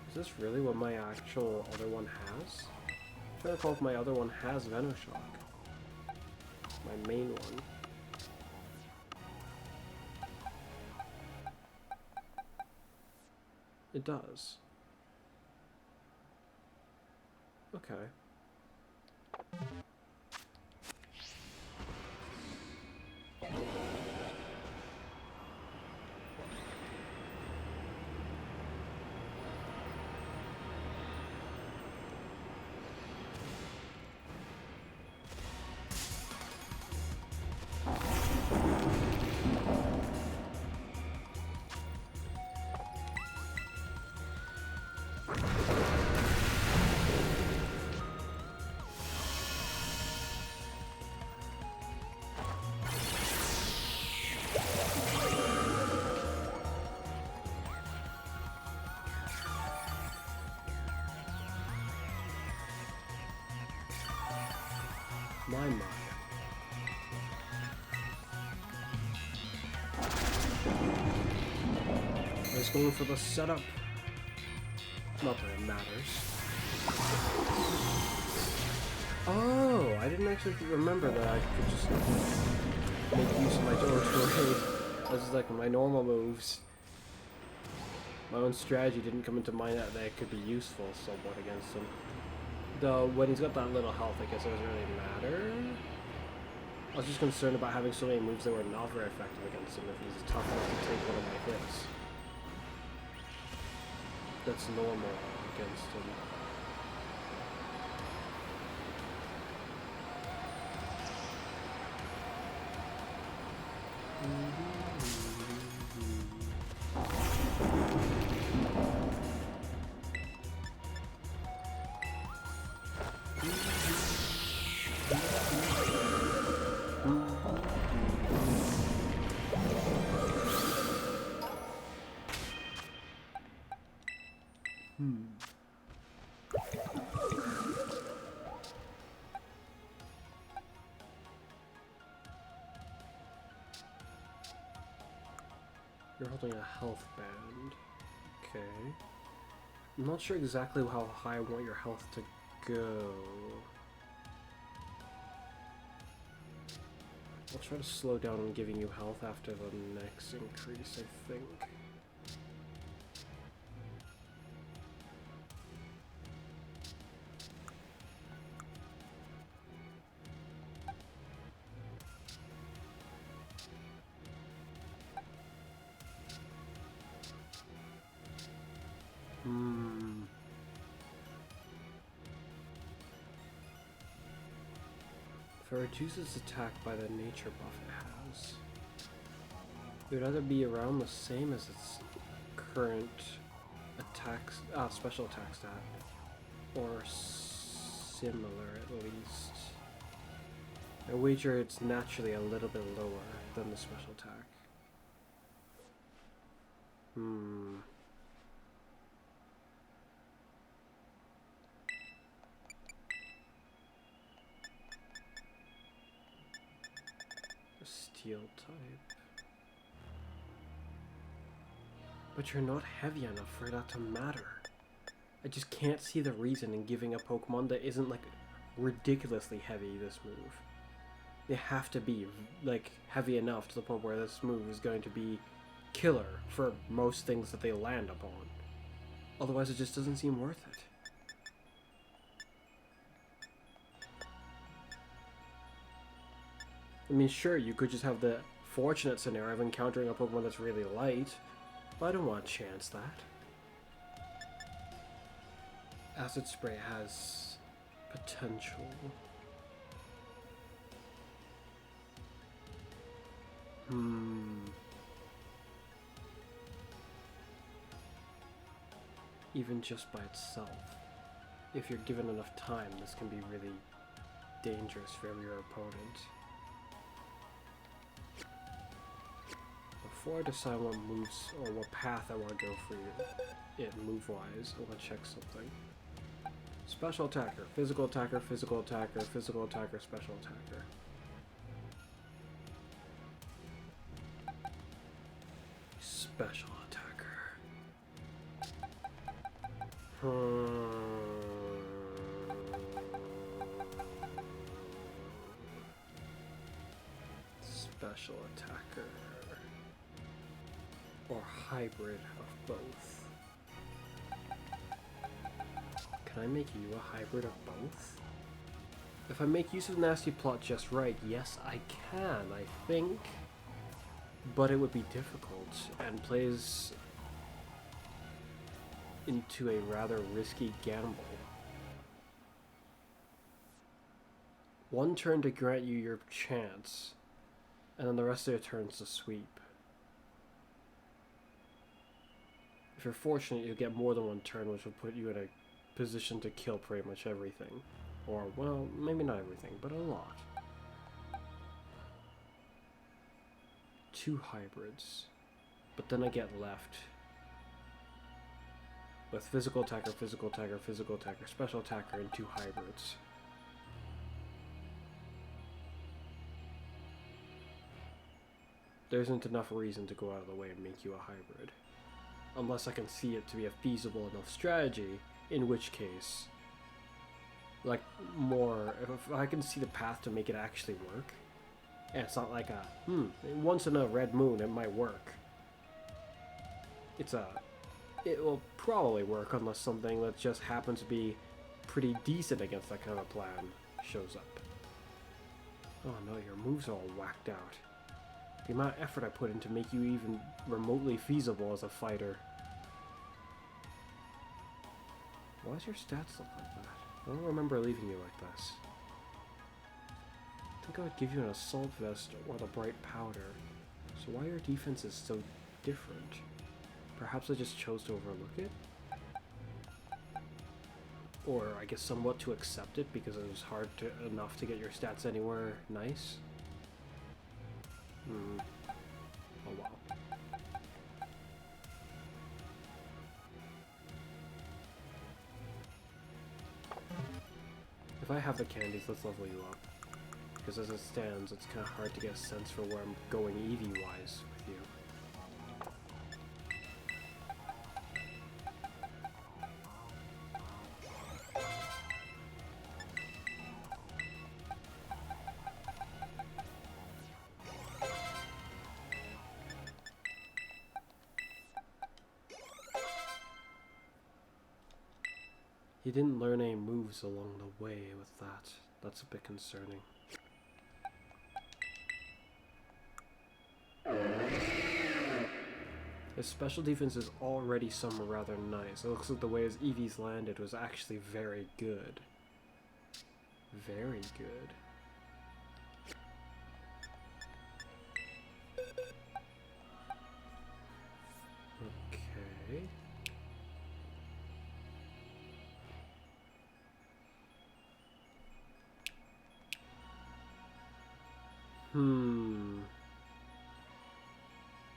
Is this really what my actual other one has? I'm trying to recall if my other one has Venoshock. My main one. It does. Okay. My. I was going for the setup. Not that it matters. Oh, I didn't actually remember that I could just make use of my door to raid. This is like my normal moves. My own strategy didn't come into mind that they could be useful somewhat against him. Though, when he's got that little health, I guess it doesn't really matter. I was just concerned about having so many moves that were not very effective against him if he's tough enough to take one of my hits. That's normal against him. You're holding a health band. Okay. I'm not sure exactly how high I want your health to go. I'll try to slow down on giving you health after the next increase, I think. If it reduces attack by the nature buff it has, it would either be around the same as its current special attack stat, or similar at least. I wager it's naturally a little bit lower than the special attack. Steel type. But you're not heavy enough for that to matter. I just can't see the reason in giving a Pokemon that isn't like ridiculously heavy this move. They have to be like heavy enough to the point where this move is going to be killer for most things that they land upon. Otherwise it just doesn't seem worth it. I mean, sure, you could just have the fortunate scenario of encountering a Pokemon that's really light, but I don't want to chance that. Acid Spray has potential. Even just by itself, if you're given enough time, this can be really dangerous for your opponent. Before I decide what moves or what path I want to go for it move-wise, I want to check something. Special attacker, physical attacker, physical attacker, physical attacker, special attacker. Special attacker. Special attacker. Or hybrid of both. Can I make you a hybrid of both? If I make use of nasty plot just right, yes I can, I think. But it would be difficult, and plays into a rather risky gamble. One turn to grant you your chance, and then the rest of your turns to sweep. If you're fortunate, you'll get more than one turn, which will put you in a position to kill pretty much everything. Or, well, maybe not everything, but a lot. 2 hybrids. But then I get left with physical attacker, physical attacker, physical attacker, special attacker, and 2 hybrids. There isn't enough reason to go out of the way and make you a hybrid. Unless I can see it to be a feasible enough strategy, in which case, like, more, if I can see the path to make it actually work, and it's not like a, once in a red moon it might work. It will probably work unless something that just happens to be pretty decent against that kind of a plan shows up. Oh no, your moves are all whacked out. The amount of effort I put in to make you even remotely feasible as a fighter. Why does your stats look like that? I don't remember leaving you like this. I think I would give you an assault vest or the bright powder. So why are your defenses so different? Perhaps I just chose to overlook it? Or I guess somewhat to accept it because it was hard enough to get your stats anywhere nice? Oh well. If I have the candies, let's level you up. Because as it stands, it's kind of hard to get a sense for where I'm going EV-wise with you. He didn't learn any moves along the way with that. That's a bit concerning. His special defense is already somewhere rather nice. It looks like the way his EVs landed was actually very good. Very good. Okay.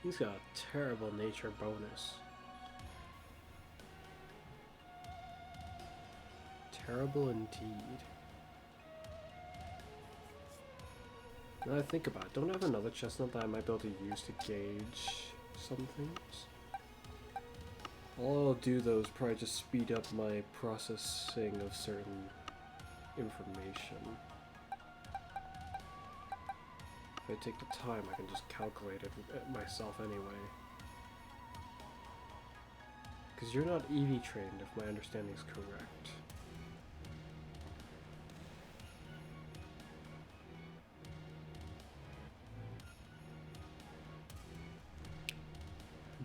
He's got a terrible nature bonus. Terrible indeed. Now that I think about it, don't I have another chestnut that I might be able to use to gauge some things? All I'll do though is probably just speed up my processing of certain information. If I take the time, I can just calculate it myself anyway. Because you're not EV trained, if my understanding is correct.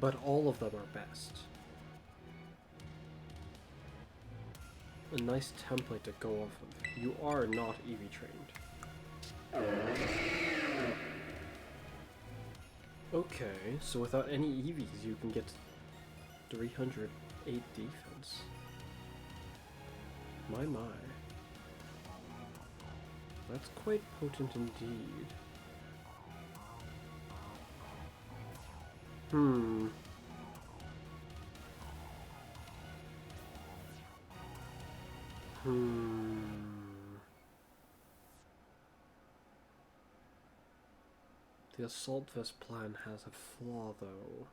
But all of them are best. A nice template to go off of. You are not EV trained. Okay, so without any EVs you can get 308 defense. My. That's quite potent indeed. The assault vest plan has a flaw, though.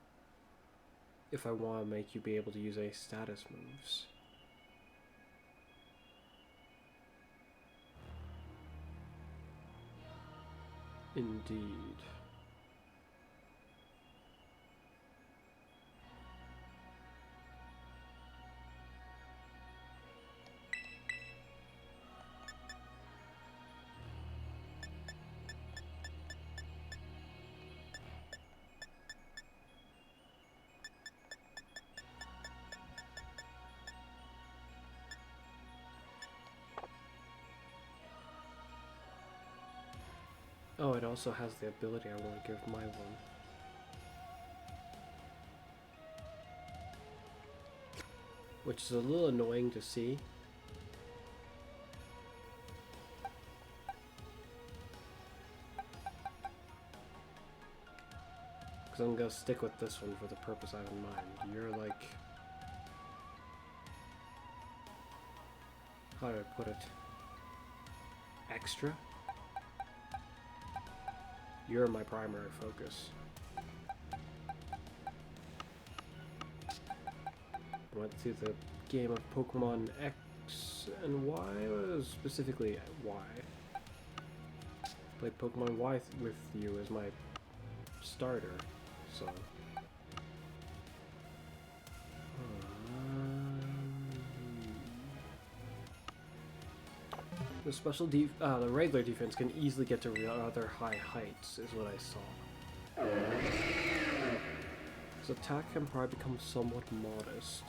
If I want to make you be able to use any status moves. Indeed. Oh, it also has the ability I want to give my one. Which is a little annoying to see. Because I'm going to stick with this one for the purpose I have in mind. You're like... How do I put it? Extra? You're my primary focus. I went through the game of Pokemon X and Y, specifically Y. Played Pokemon Y with you as my starter, so... The the regular defense can easily get to rather high heights, is what I saw. His attack can probably become somewhat modest.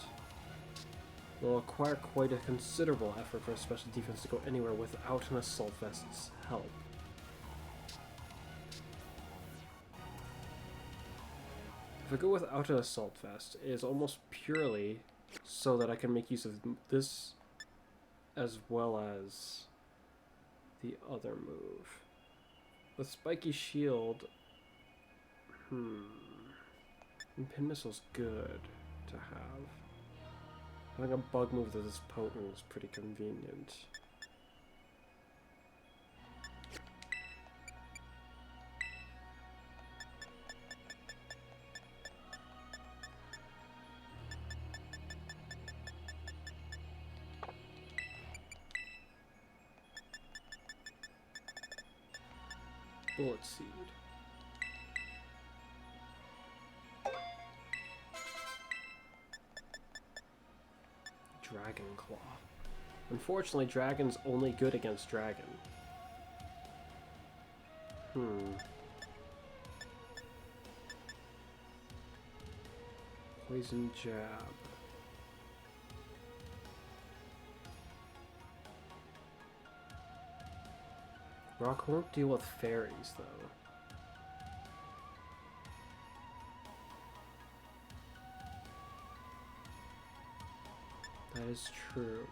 It will require quite a considerable effort for a special defense to go anywhere without an assault vest's help. If I go without an assault vest, it is almost purely so that I can make use of this as well as the other move. With Spiky Shield, and Pin Missile's good to have. Having a bug move that is potent is pretty convenient. Bullet Seed. Dragon Claw. Unfortunately, Dragon's only good against Dragon. Poison Jab. Rock won't deal with fairies, though. That is true.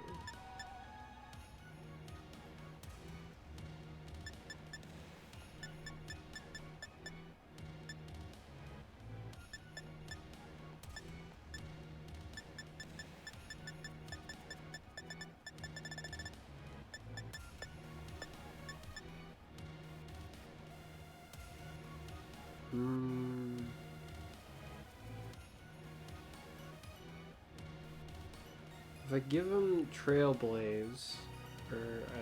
If I give him Trailblaze,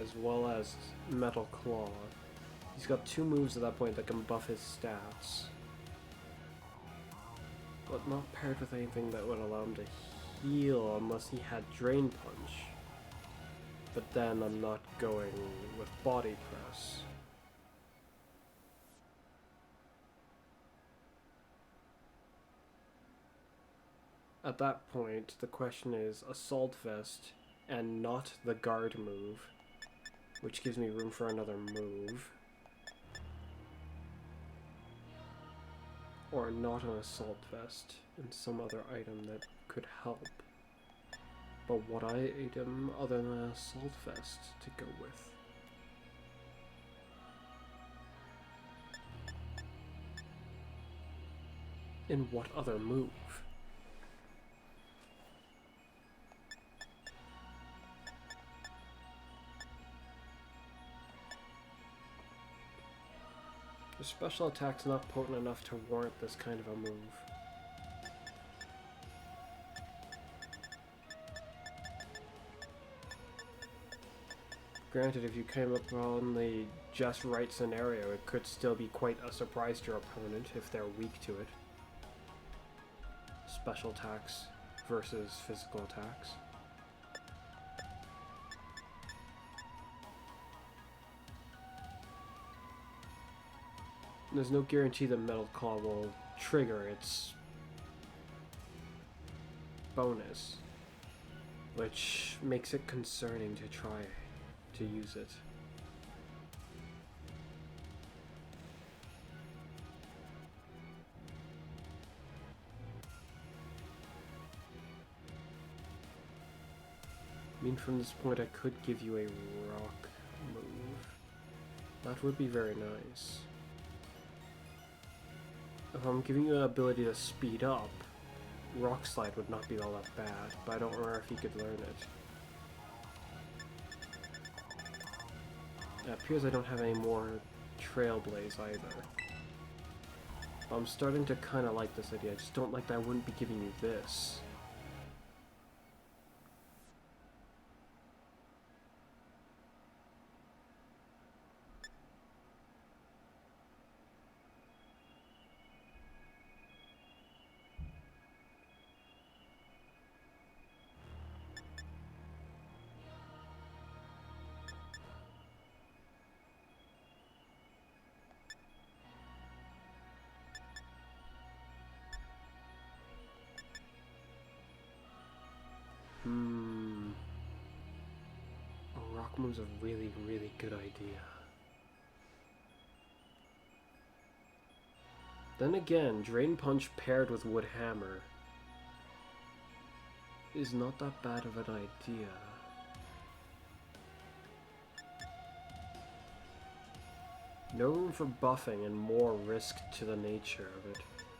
as well as Metal Claw, he's got two moves at that point that can buff his stats. But not paired with anything that would allow him to heal unless he had Drain Punch. But then I'm not going with Body Press. At that point, the question is Assault Vest and not the Guard move, which gives me room for another move. Or not an Assault Vest and some other item that could help. But what item other than an Assault Vest to go with? In what other move? The special attack's not potent enough to warrant this kind of a move. Granted, if you came up on the just right scenario, it could still be quite a surprise to your opponent if they're weak to it. Special attacks versus physical attacks. There's no guarantee that Metal Claw will trigger its bonus, which makes it concerning to try to use it. I mean, from this point I could give you a rock move. That would be very nice. If I'm giving you an ability to speed up, Rock Slide would not be all that bad, but I don't remember if you could learn it. It appears I don't have any more Trailblaze either. I'm starting to kind of like this idea, I just don't like that I wouldn't be giving you this. A rock move's a really, really good idea. Then again, Drain Punch paired with Wood Hammer is not that bad of an idea. No room for buffing and more risk to the nature of it,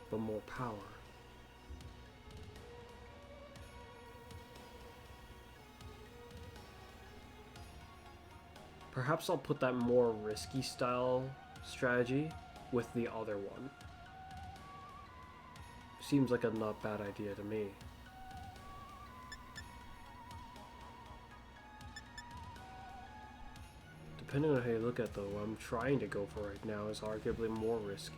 but more power. Perhaps I'll put that more risky style strategy with the other one. Seems like a not bad idea to me. Depending on how you look at it though, what I'm trying to go for right now is arguably more risky.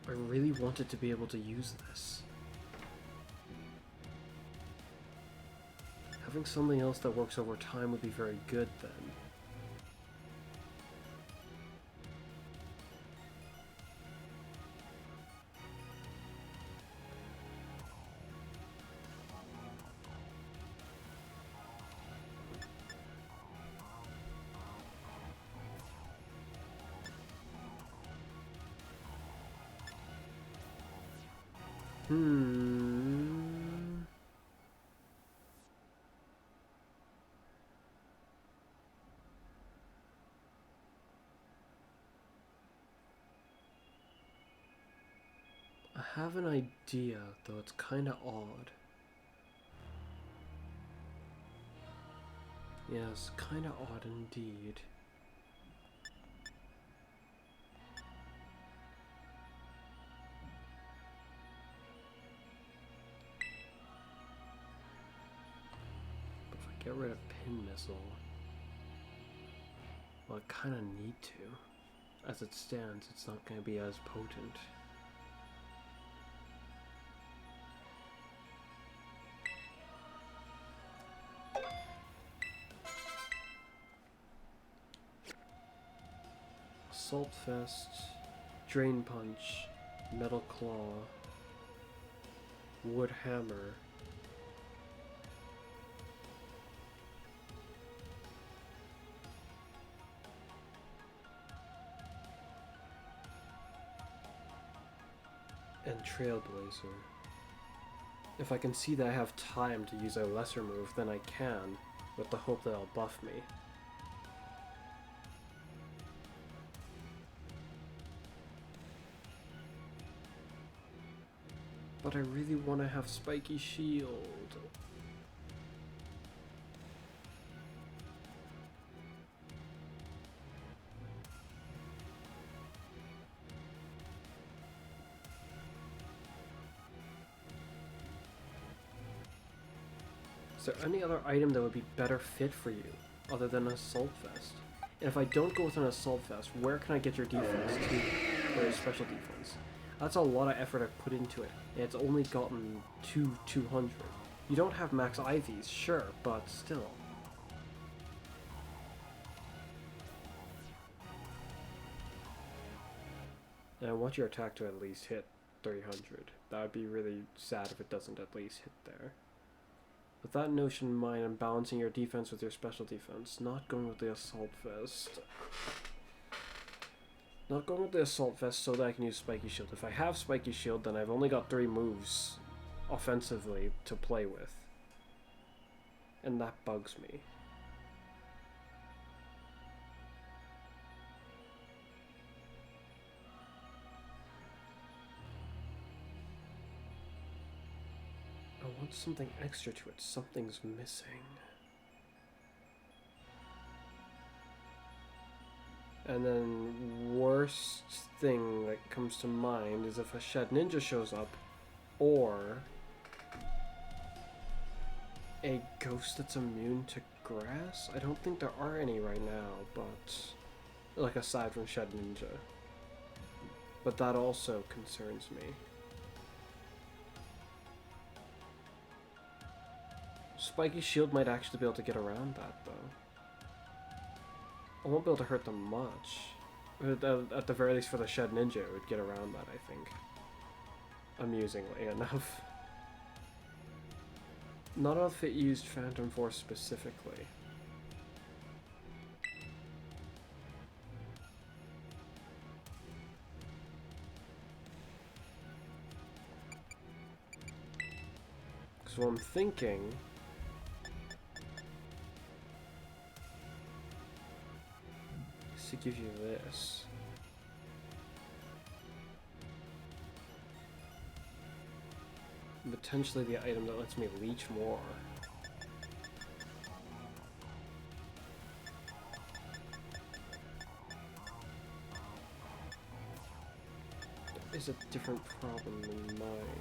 I really wanted to be able to use this. Having something else that works over time would be very good then. I have an idea, though it's kinda odd. Yes, kinda odd indeed. But if I get rid of Pin Missile, well, I kinda need to. As it stands, it's not gonna be as potent. Assault Fest, Drain Punch, Metal Claw, Wood Hammer, and Trailblazer. If I can see that I have time to use a lesser move, then I can, with the hope that it'll buff me. But I really want to have spiky shield. Is there any other item that would be better fit for you other than an assault vest? And if I don't go with an assault vest, where can I get your defense to, or your special defense? That's a lot of effort I've put into it, and it's only gotten to 200. You don't have max IVs, sure, but still. And I want your attack to at least hit 300. That would be really sad if it doesn't at least hit there. With that notion in mind, I'm balancing your defense with your special defense, not going with the assault vest. Not going with the assault vest so that I can use spiky shield. If I have spiky shield, then I've only got 3 moves offensively to play with. And that bugs me. I want something extra to it. Something's missing. And then worst thing that comes to mind is if a Shed Ninja shows up, or a ghost that's immune to grass? I don't think there are any right now, but like aside from Shed Ninja. But that also concerns me. Spiky Shield might actually be able to get around that, though. I won't be able to hurt them much. At the very least for the Shed Ninja, it would get around that, I think. Amusingly enough. Not if it used Phantom Force specifically. Because what I'm thinking is to give you this. Potentially the item that lets me leech more. There is a different problem in mind.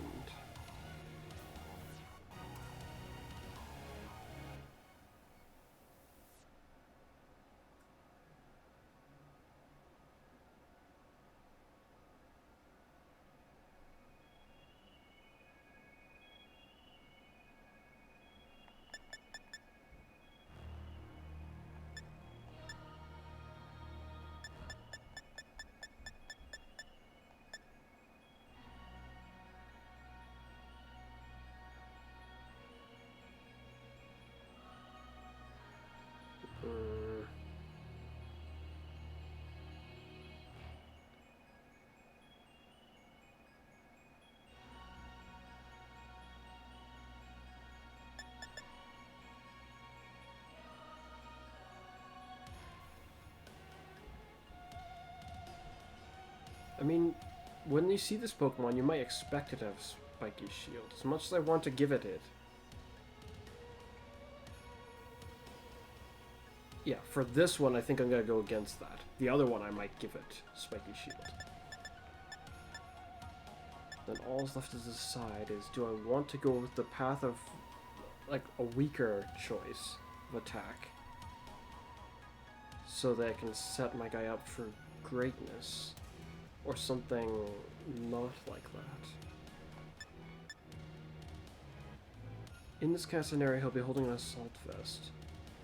I mean, when you see this Pokemon, you might expect it to have Spiky Shield. As much as I want to give it. Yeah, for this one, I think I'm going to go against that. The other one, I might give it Spiky Shield. Then all's left to decide is, do I want to go with the path of, like, a weaker choice of attack? So that I can set my guy up for greatness. Or something not like that. In this kind of scenario, he'll be holding an assault vest.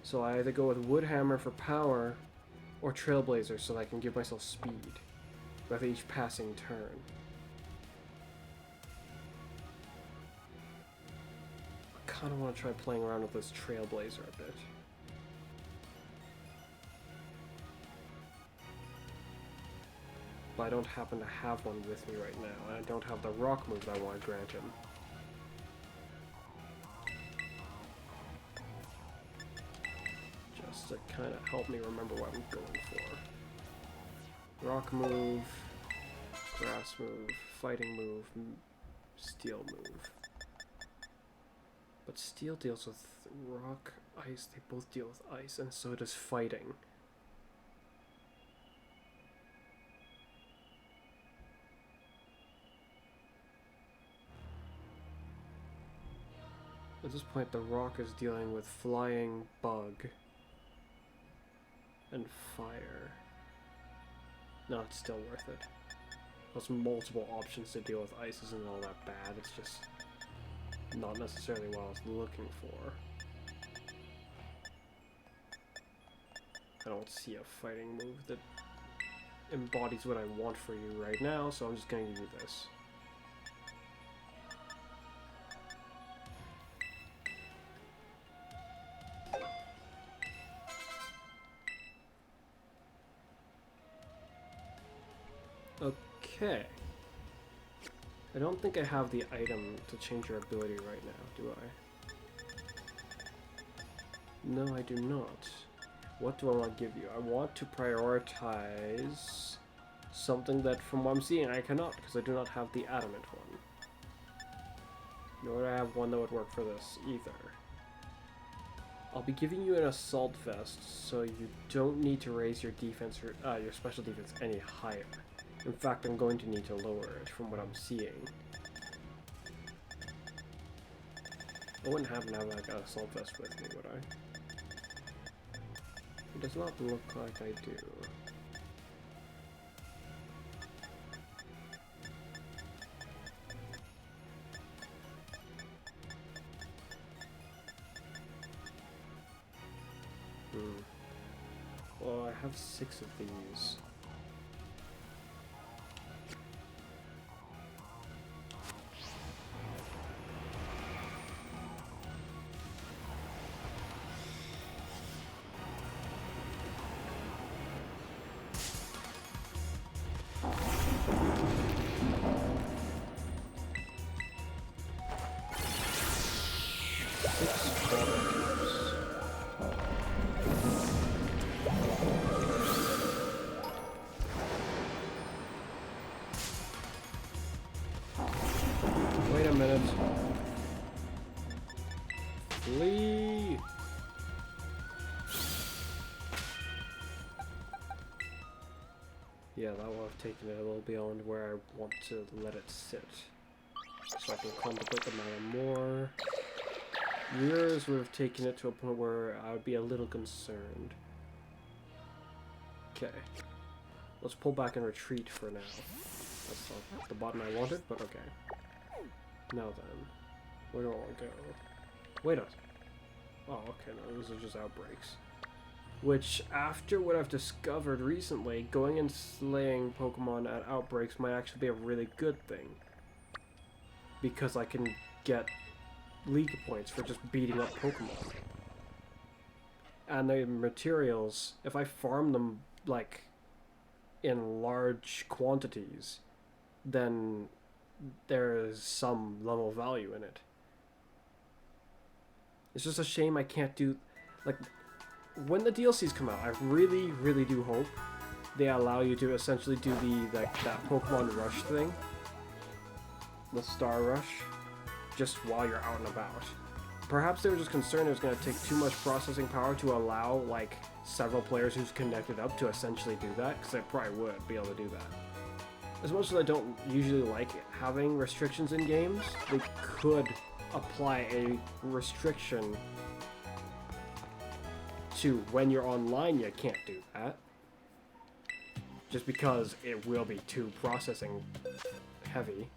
So I either go with Wood Hammer for power, or Trailblazer so that I can give myself speed with each passing turn. I kind of want to try playing around with this Trailblazer a bit. But I don't happen to have one with me right now, and I don't have the rock move that I want to grant him. Just to kind of help me remember what I'm going for. Rock move, grass move, fighting move, Steel move. But steel deals with rock, ice, they both deal with ice, and so does fighting. At this point, the rock is dealing with flying, bug, and fire. No, it's still worth it. Plus multiple options to deal with ice isn't all that bad, it's just not necessarily what I was looking for. I don't see a fighting move that embodies what I want for you right now, so I'm just gonna give you this. Okay. I don't think I have the item to change your ability right now, do I? No, I do not. What do I want to give you? I want to prioritize something that, from what I'm seeing, I cannot, because I do not have the adamant one. Nor do I have one that would work for this, either. I'll be giving you an assault vest, so you don't need to raise your defense, or, your special defense any higher. In fact, I'm going to need to lower it from what I'm seeing. I wouldn't happen to have like an assault vest with me, would I? It does not look like I do. Well, I have 6 of these. Wait a minute. Flee! Yeah, that will have taken it a little beyond where I want to let it sit. So I can contemplate the matter more. Yours would have taken it to a point where I would be a little concerned. Okay. Let's pull back and retreat for now. That's not the button I wanted, but okay. Now then, where do I want to go? Wait a... Oh, okay, no, those are just outbreaks. Which, after what I've discovered recently, going and slaying Pokemon at outbreaks might actually be a really good thing. Because I can get League points for just beating up Pokemon. And the materials, if I farm them, like, in large quantities, then there is some level of value in it. It's just a shame I can't do... Like, when the DLCs come out, I really, really do hope they allow you to essentially do that Pokemon Rush thing. The Star Rush. Just while you're out and about. Perhaps they were just concerned it was going to take too much processing power to allow, like, several players who's connected up to essentially do that, because they probably would be able to do that. As much as I don't usually like having restrictions in games, they could apply a restriction to when you're online you can't do that. Just because it will be too processing heavy.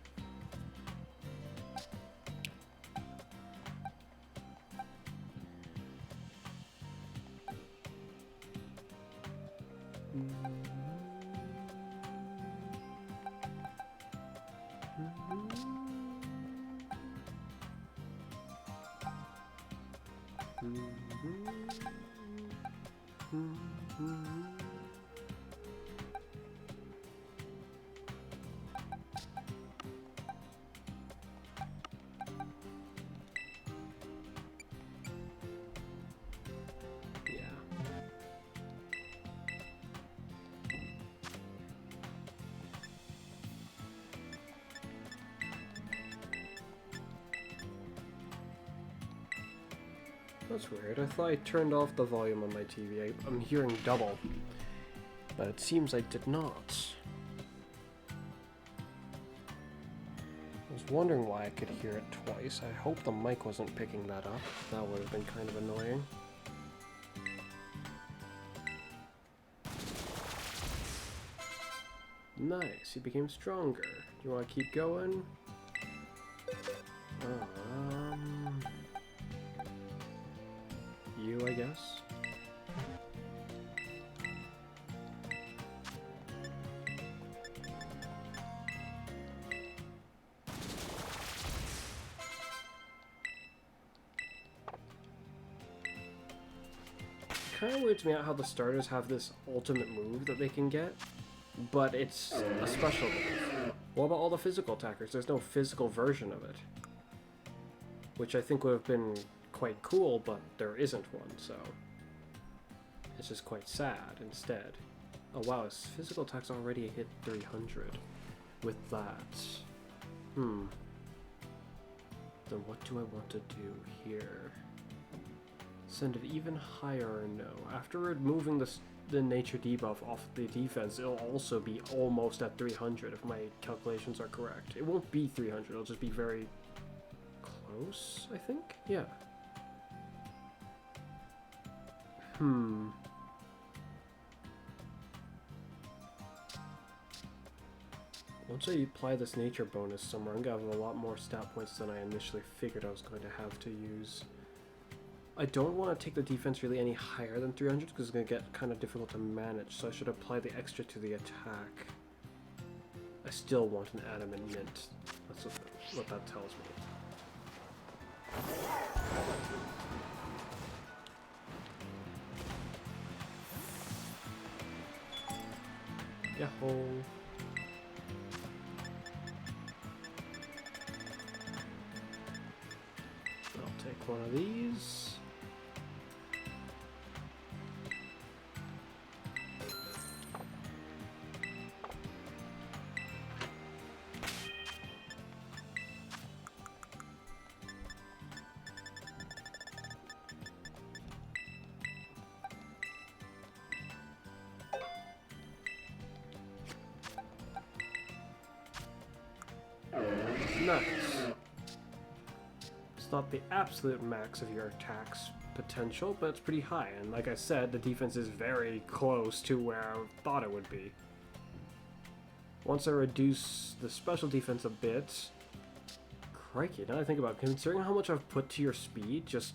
That's weird. I thought I turned off the volume on my TV. I'm hearing double. But it seems I did not. I was wondering why I could hear it twice. I hope the mic wasn't picking that up. That would have been kind of annoying. Nice, he became stronger. Do you want to keep going? You, I guess? Kind of weirds me out how the starters have this ultimate move that they can get, but it's a special move. What about all the physical attackers? There's no physical version of it, which I think would have been quite cool, but there isn't one, so it's just quite sad instead. Oh wow, his physical attack's already hit 300 with that. Then what do I want to do here? Send it even higher or no? After removing the nature debuff off the defense, it'll also be almost at 300 if my calculations are correct. It won't be 300, it'll just be very close, I think? Yeah. Once I apply this nature bonus somewhere, I'm gonna have a lot more stat points than I initially figured I was going to have to use. I don't want to take the defense really any higher than 300 because it's going to get kind of difficult to manage, so I should apply the extra to the attack. I still want an adamant mint. That's what that tells me. Yahoo! I'll take one of these. Nice. It's not the absolute max of your attack's potential, but it's pretty high, and like I said, the defense is very close to where I thought it would be. Once I reduce the special defense a bit... Crikey, now I think about it, considering how much I've put to your speed, just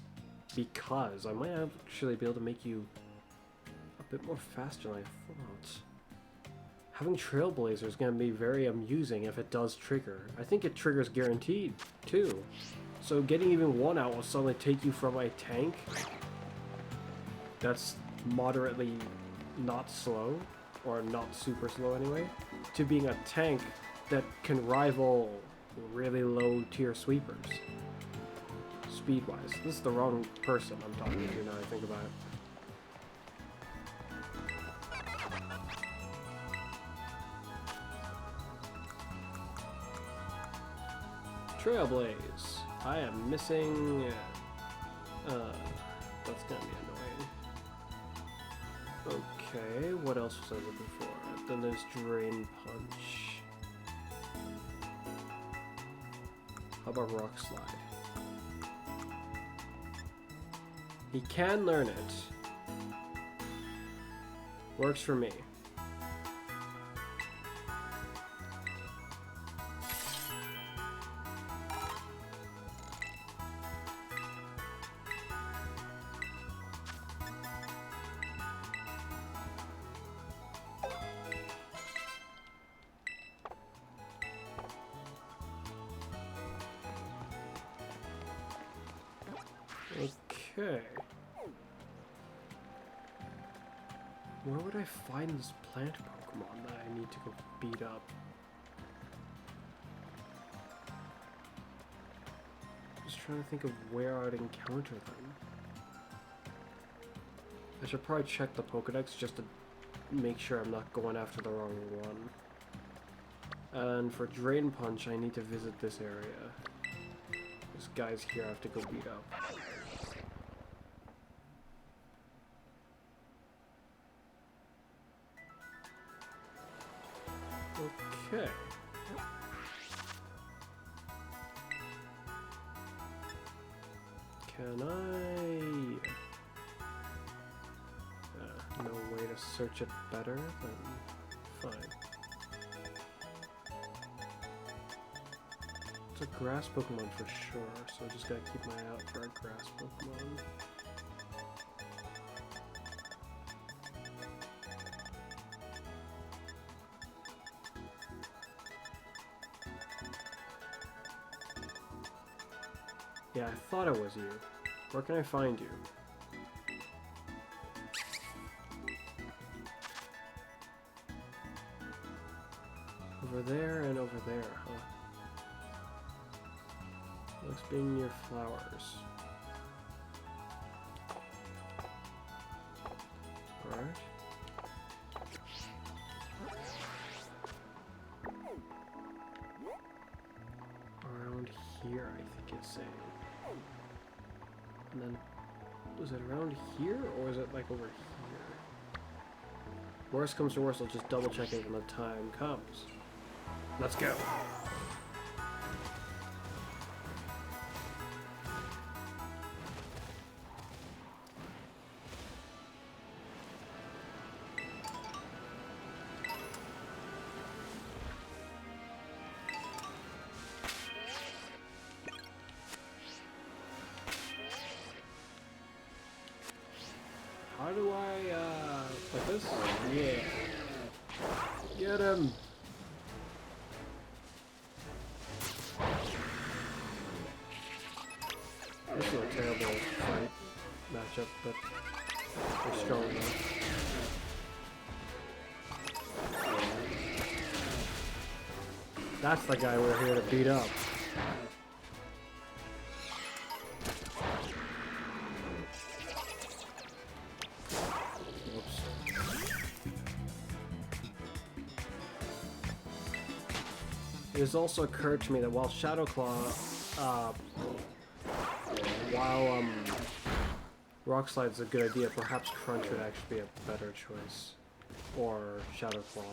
because, I might actually be able to make you a bit more faster than I thought. Having Trailblazer is going to be very amusing if it does trigger. I think it triggers guaranteed, too. So getting even one out will suddenly take you from a tank that's moderately not slow, or not super slow anyway, to being a tank that can rival really low tier sweepers. Speed-wise. This is the wrong person I'm talking to now I think about it. Trailblaze. I am missing... that's gonna be annoying. Okay, what else was I looking for? Then there's Drain Punch. How about Rock Slide? He can learn it. Works for me. Okay. Where would I find this plant Pokemon that I need to go beat up? Just trying to think of where I'd encounter them. I should probably check the Pokedex just to make sure I'm not going after the wrong one. And for Drain Punch, I need to visit this area. This guy's here I have to go beat up. Okay. Can I... no way to search it better? Then fine. It's a grass Pokemon for sure, so I just gotta keep my eye out for a grass Pokemon. Yeah, I thought it was you. Where can I find you? Over there and over there, huh? Looks being near flowers. Alright. Around here, I think it's saying. And then, is it around here, or is it like over here? Worst comes to worst, I'll just double check it when the time comes. Let's go! How do I, like this? Yeah. Get him! This is a terrible fight matchup, but we're strong enough. That's the guy we're here to beat up. It has also occurred to me that while Shadow Claw, Rock Slide's a good idea, perhaps Crunch would actually be a better choice. Or Shadow Claw.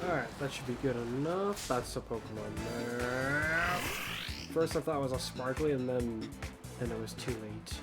Alright, that should be good enough. That's a Pokemon there. First I thought it was a Sparkly, and then it was too late.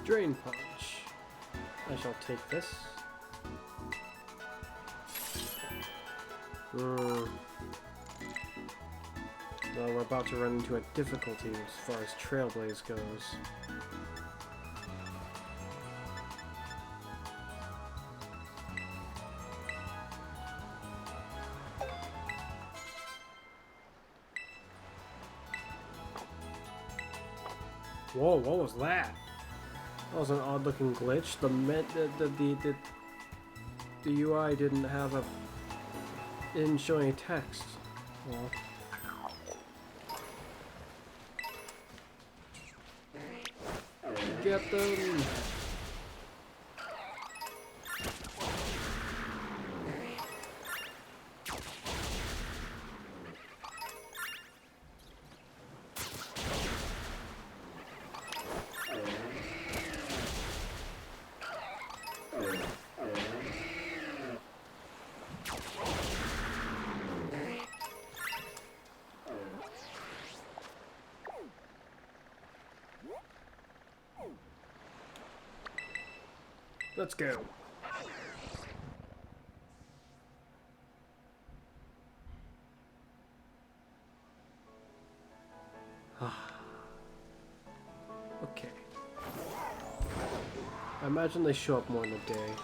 Drain Punch. I shall take this. Well, we're about to run into a difficulty as far as Trailblaze goes. Whoa, what was that? That was an odd looking glitch. The UI didn't have a... didn't show any text. Well... Get them! Let's go. Okay. I imagine they show up more in the day.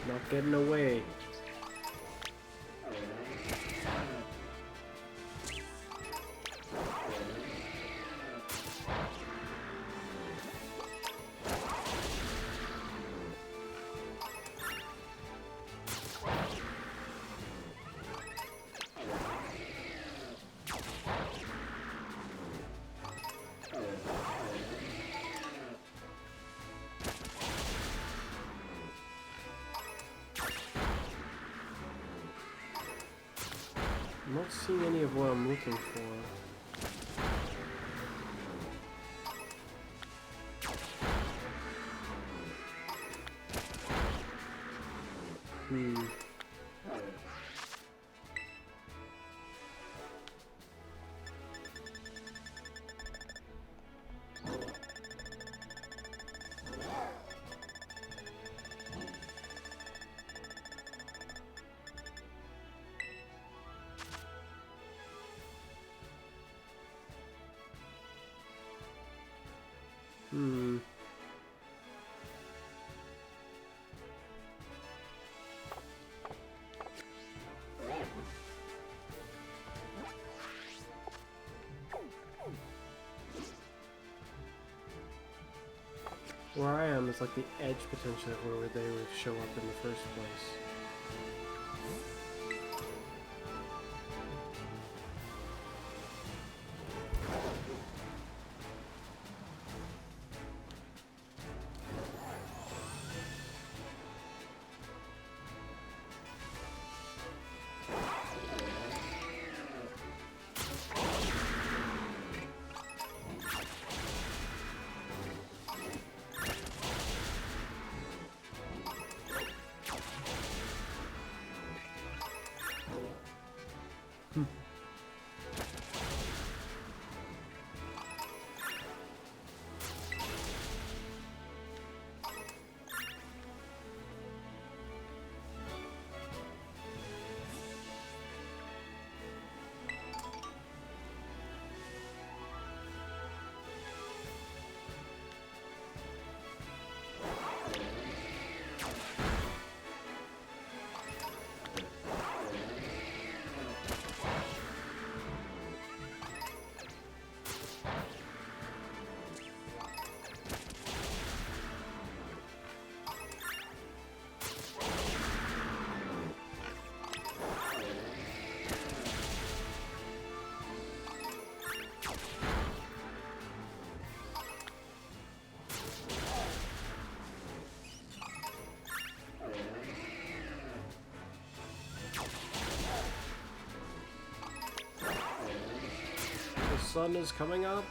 Not getting away. I'm not seeing any of what I'm looking for. Where I am is like the edge potentially of where they would show up in the first place. The sun is coming up.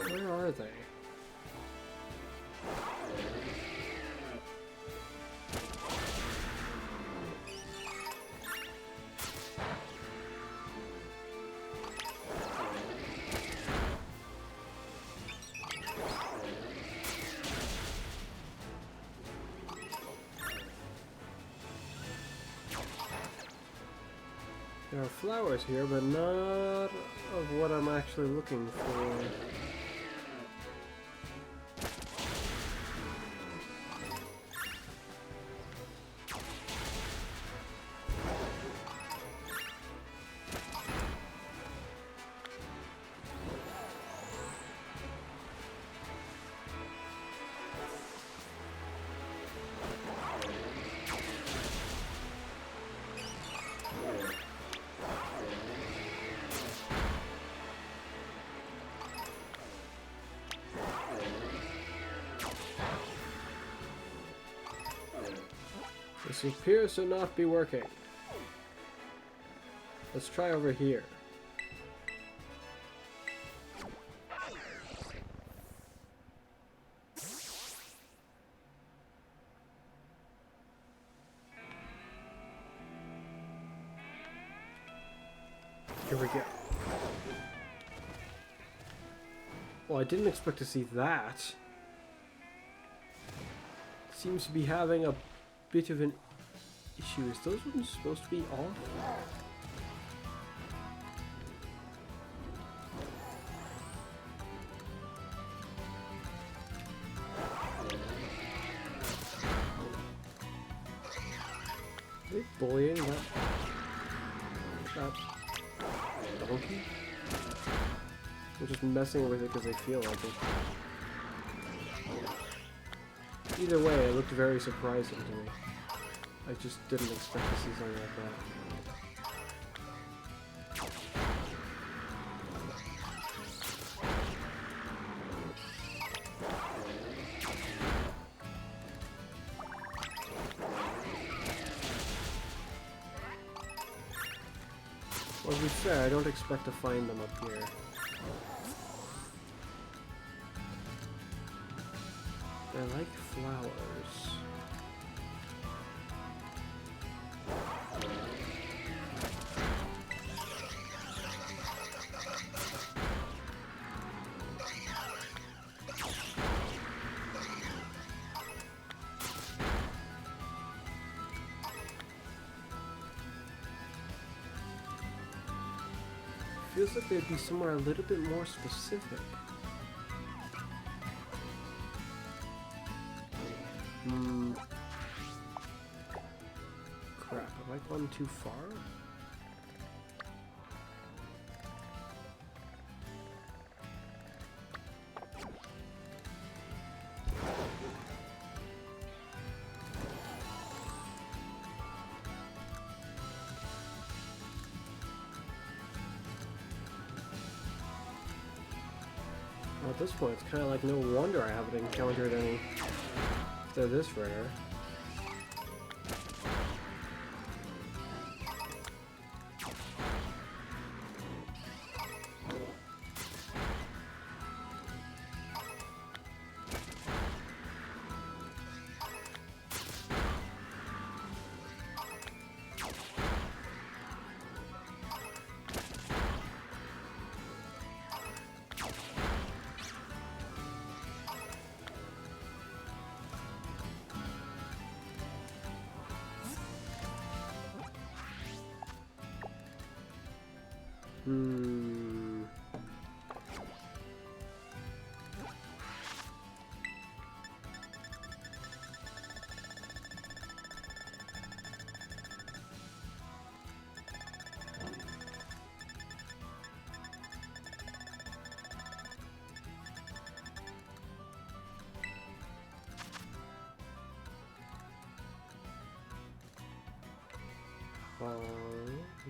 Where are they? There are flowers here, but not of what I'm actually looking for. This appears to not be working. Let's try over here. Here we go. Well, I didn't expect to see that. Seems to be having a bit of an issue. Is those ones supposed to be off? they bullying that donkey? They're just messing with it because they feel like it. Either way, it looked very surprising to me. I just didn't expect to see something like that. Well, to be fair, I don't expect to find them up here. I like flowers. Feels like they'd be somewhere a little bit more specific. Crap, have I gone too far? Well, at this point, it's kind of like no wonder I haven't encountered any. They're this rare.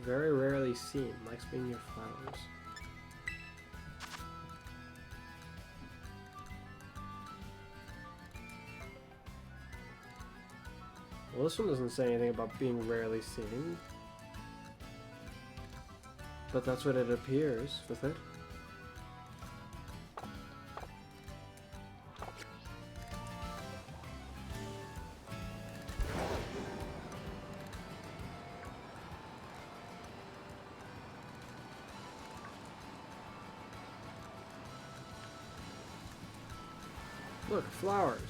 Very rarely seen. Likes being near flowers. Well, this one doesn't say anything about being rarely seen. But that's what it appears with it. Look, flowers.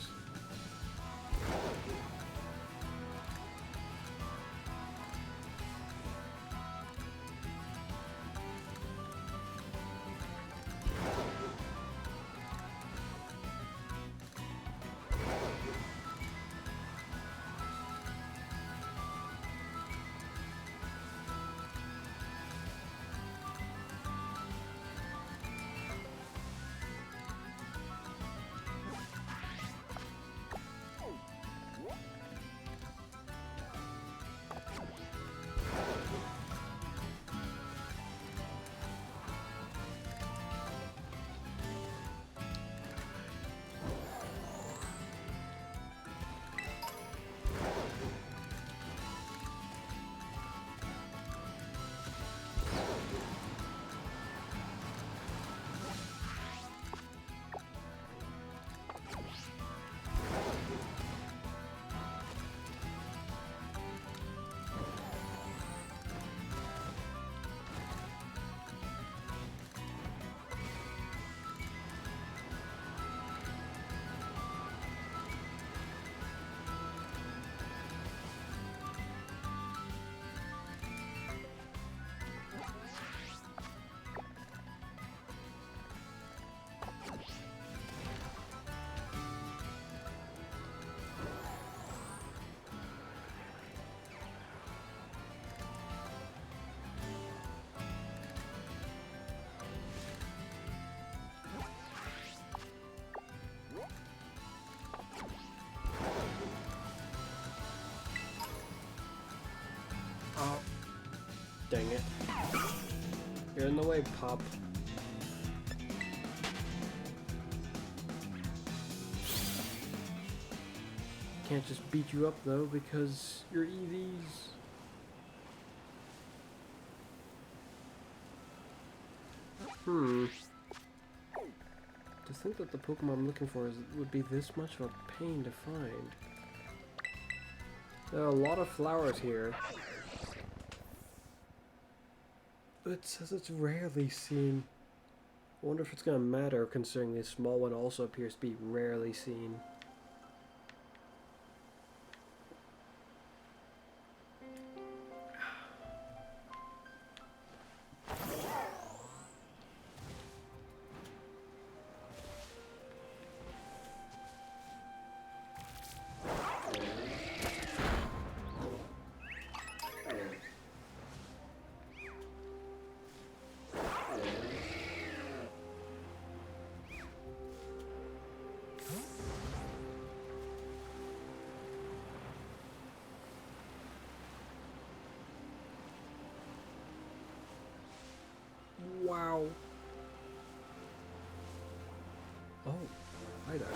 You're in the way, pup. Can't just beat you up though because you're EVs. To think that the Pokemon I'm looking for would be this much of a pain to find. There are a lot of flowers here. But it says it's rarely seen. I wonder if it's gonna matter considering this small one also appears to be rarely seen. Wow. Oh, hi there.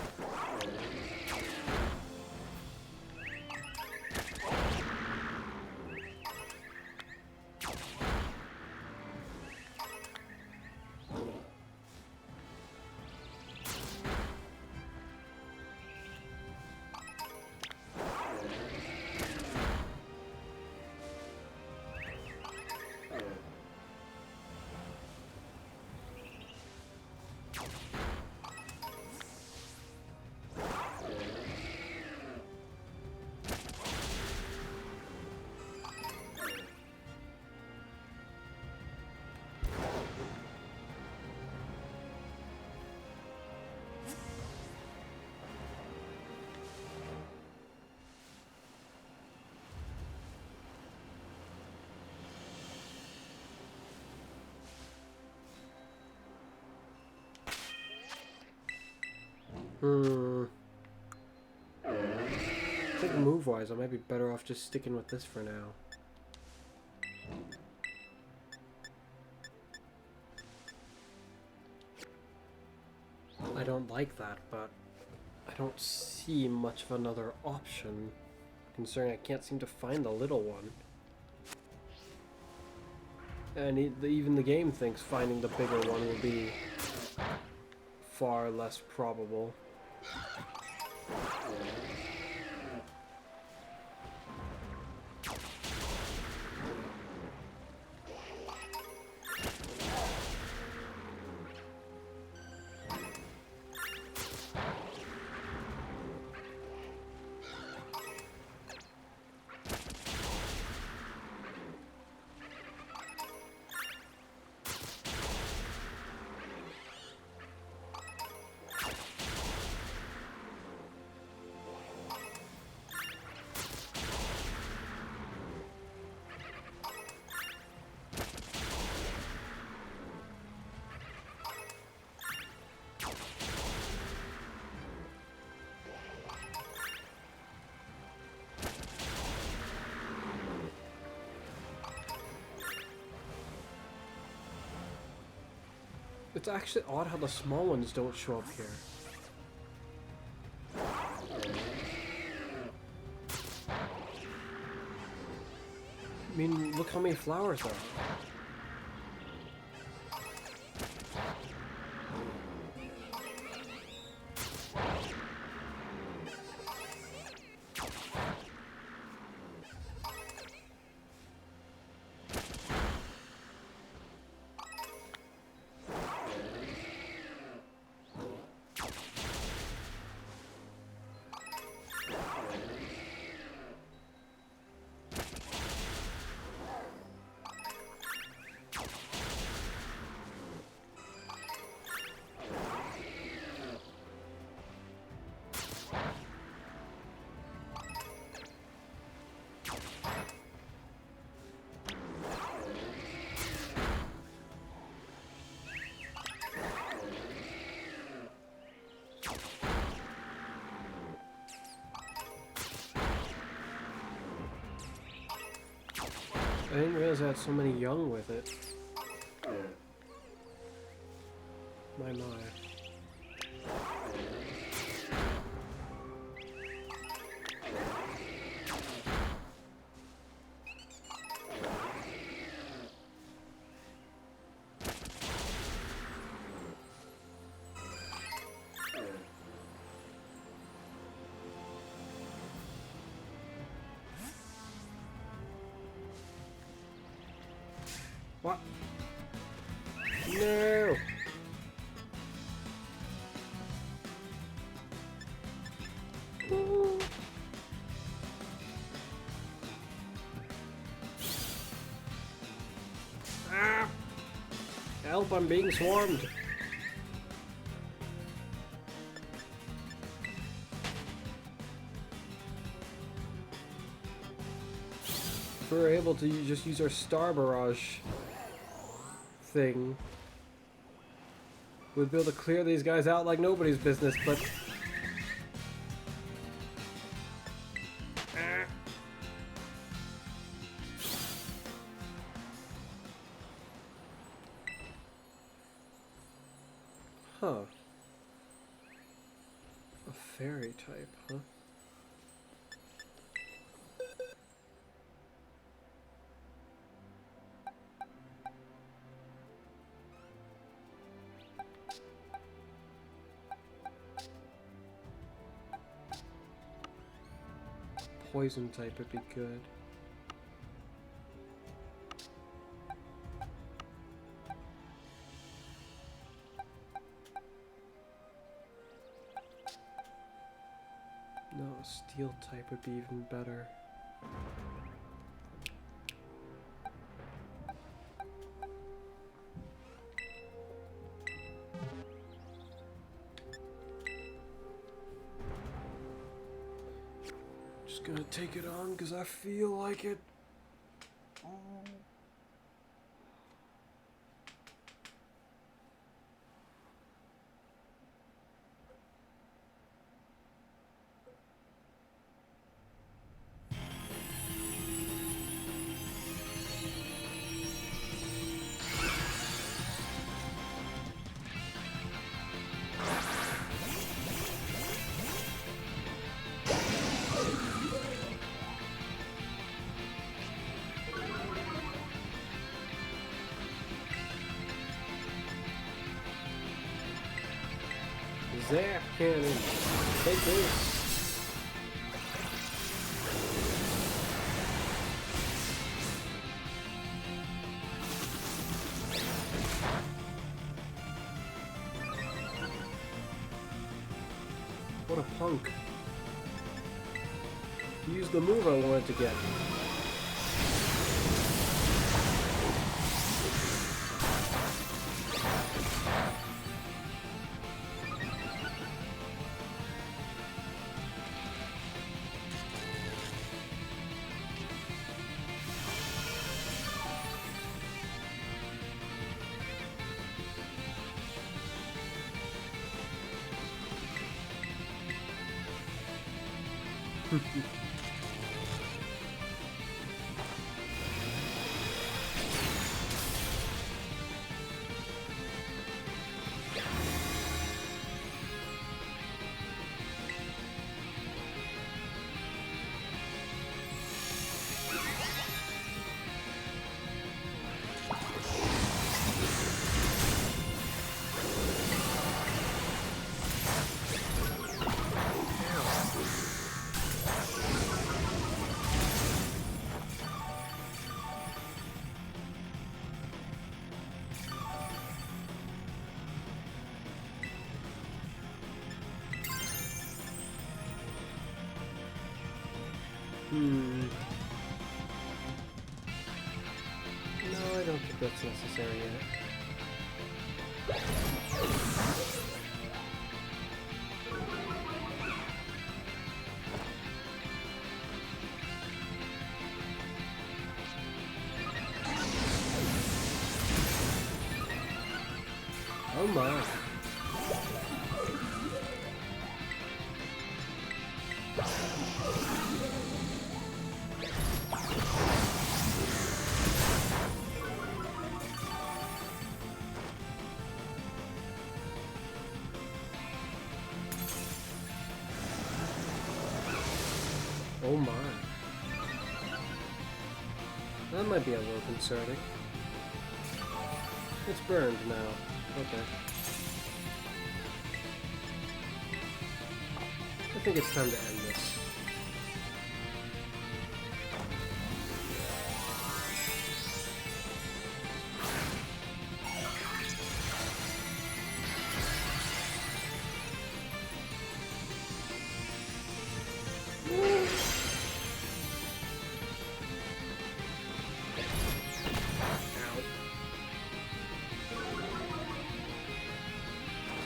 I think move-wise, I might be better off just sticking with this for now. I don't like that, but I don't see much of another option, considering I can't seem to find the little one. And even the game thinks finding the bigger one will be far less probable. It's actually odd how the small ones don't show up here. I mean, look how many flowers there are. I didn't realize I had so many young with it. My. What? No! Ooh. Ah! Help, I'm being swarmed! If we were able to just use our star barrage thing, we'd be able to clear these guys out like nobody's business, but... Huh. A fairy type, huh? Poison type would be good. No, steel type would be even better. Just gonna take it on because I feel like it. Zap cannon. Take this. What a punk. Use the move I wanted to get. No, I don't think that's necessary yet. Oh my. Oh my. That might be a little concerning. It's burned now. Okay. I think it's time to end this.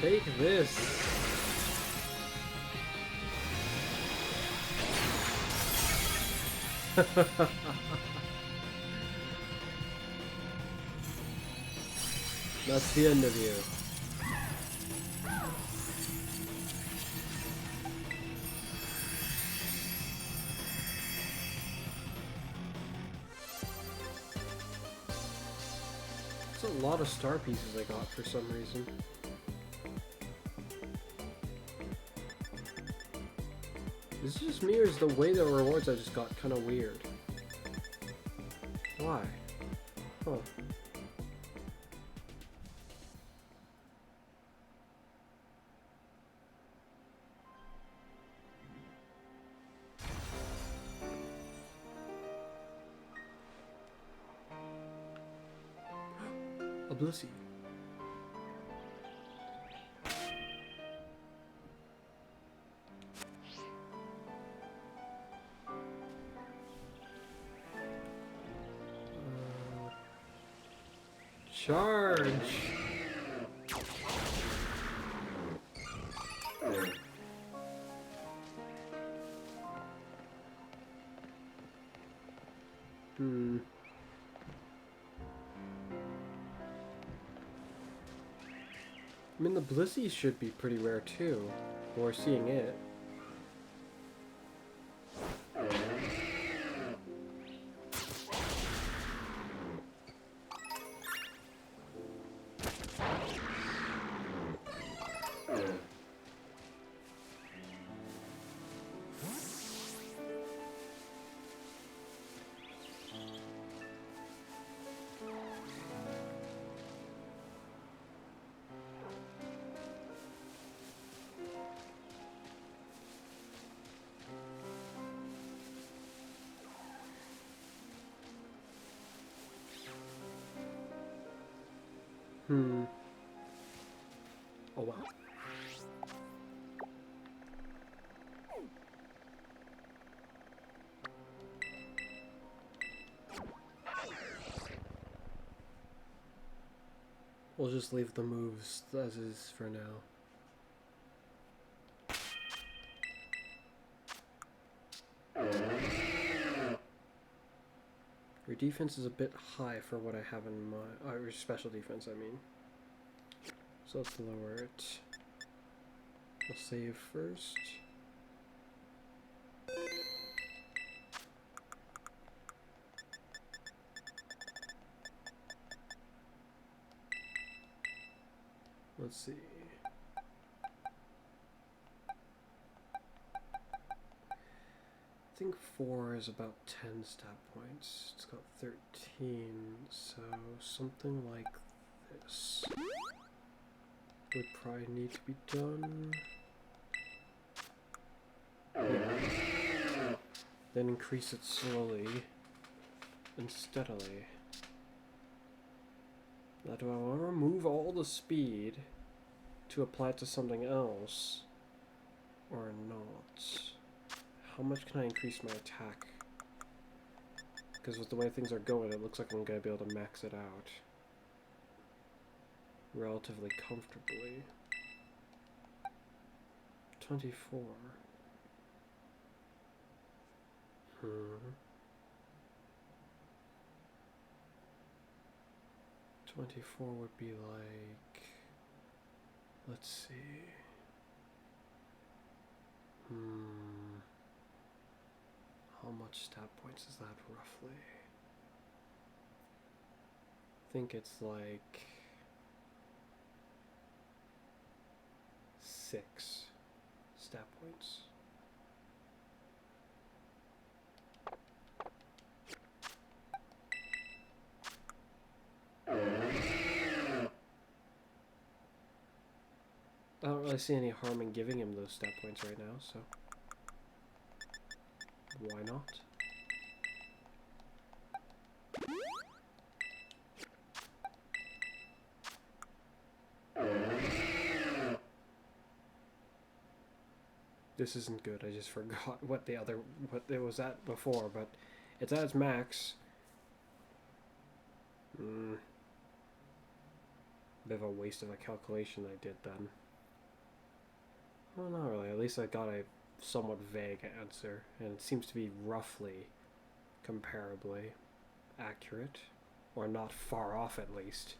Take this. That's the end of you. It's a lot of star pieces I got for some reason. Is it just me, or is the way the rewards I just got kind of weird? Why? Oh. A blissey. Charge! I mean, the Blissey should be pretty rare too. We're seeing it. Oh wow. We'll just leave the moves as is for now. Your defense is a bit high for what I have in my... your special defense, I mean. So let's lower it. We'll save first. Let's see. I think 4 is about 10 stat points. It's got 13, so something like this would probably need to be done. Yeah. Then increase it slowly and steadily. Now, do I want to remove all the speed to apply it to something else or not? How much can I increase my attack? Because with the way things are going, it looks like I'm going to be able to max it out relatively comfortably. 24. 24 would be like... Let's see... How much stat points is that roughly? I think it's like 6 stat points. really see any harm in giving him those stat points right now, so why not? This isn't good. I just forgot what it was at before, but it's at its max. Bit of a waste of a calculation I did then. Well, not really. At least I got a somewhat vague answer, and it seems to be roughly, comparably accurate, or not far off at least.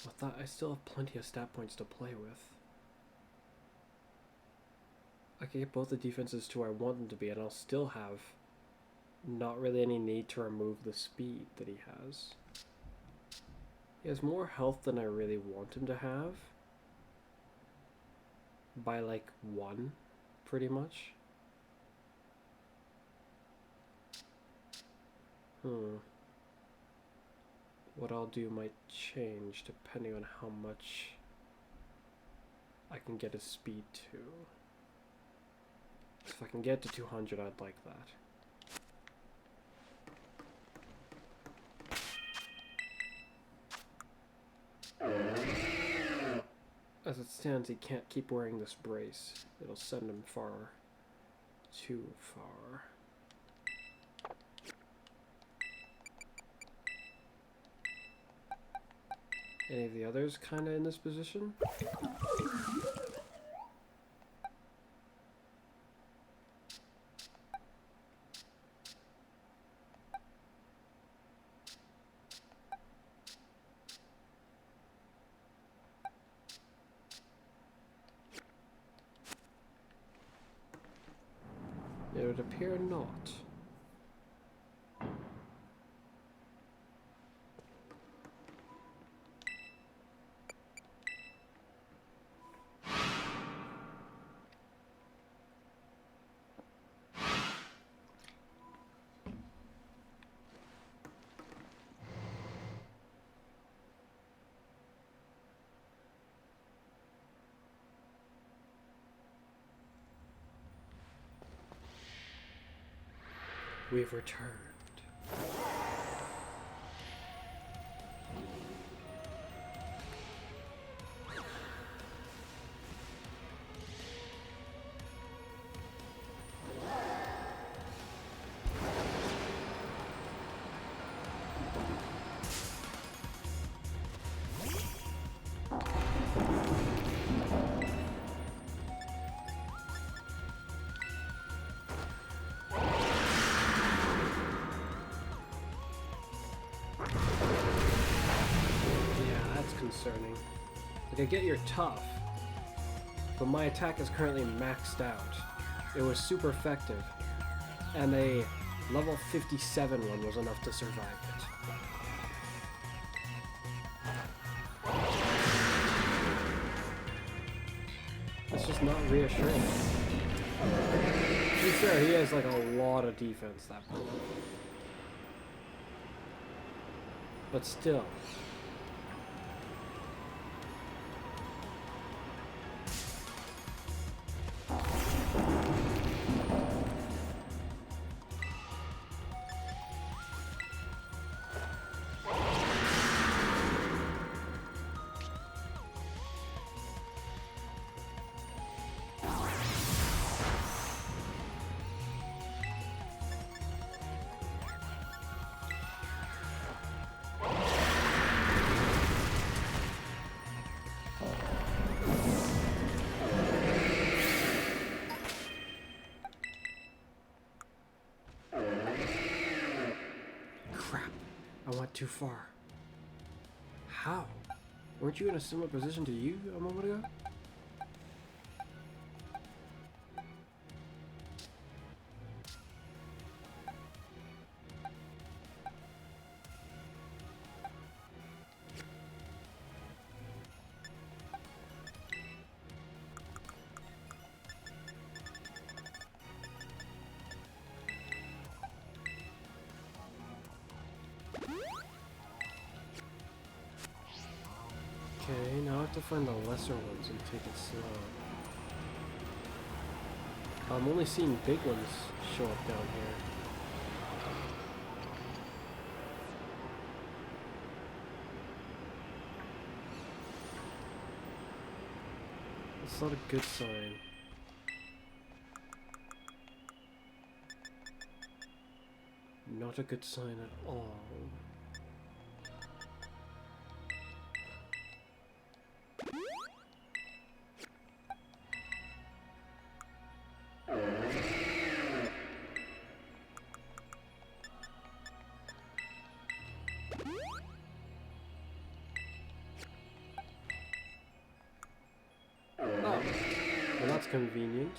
I thought I still have plenty of stat points to play with. I can get both the defenses to where I want them to be, and I'll still have not really any need to remove the speed that he has. He has more health than I really want him to have. By like 1, pretty much. What I'll do might change depending on how much I can get his speed to. If I can get to 200, I'd like that. As it stands, he can't keep wearing this brace. It'll send him far. Too far. Any of the others kind of in this position? It would appear not. We've returned. Concerning. Like, I get you're tough, but my attack is currently maxed out. It was super effective, and a level 57 one was enough to survive it. It's just not reassuring. To be fair, he has like a lot of defense, that point. But still. Too far. How? Weren't you in a similar position to you a moment ago? Okay, now I have to find the lesser ones and take it slow. I'm only seeing big ones show up down here. That's not a good sign. Not a good sign at all. Oh, well, that's convenient.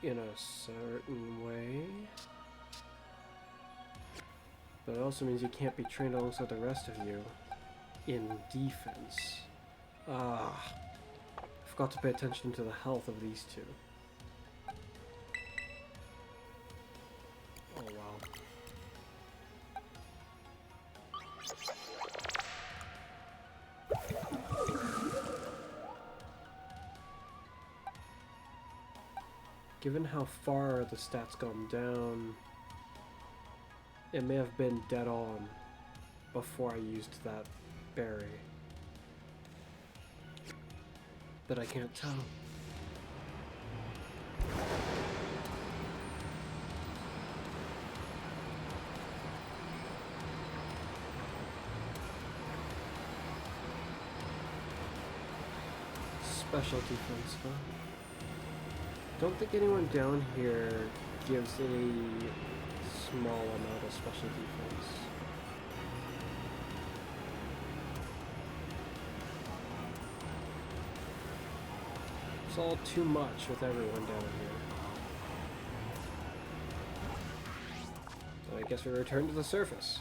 In a certain way. But it also means you can't be trained alongside the rest of you in defense. Ah, I forgot to pay attention to the health of these two. Oh wow. Given how far the stats gone down, it may have been dead on before I used that berry. But I can't tell. Special defense, huh? Don't think anyone down here gives any small amount of special defense. It's all too much with everyone down here. So I guess we return to the surface.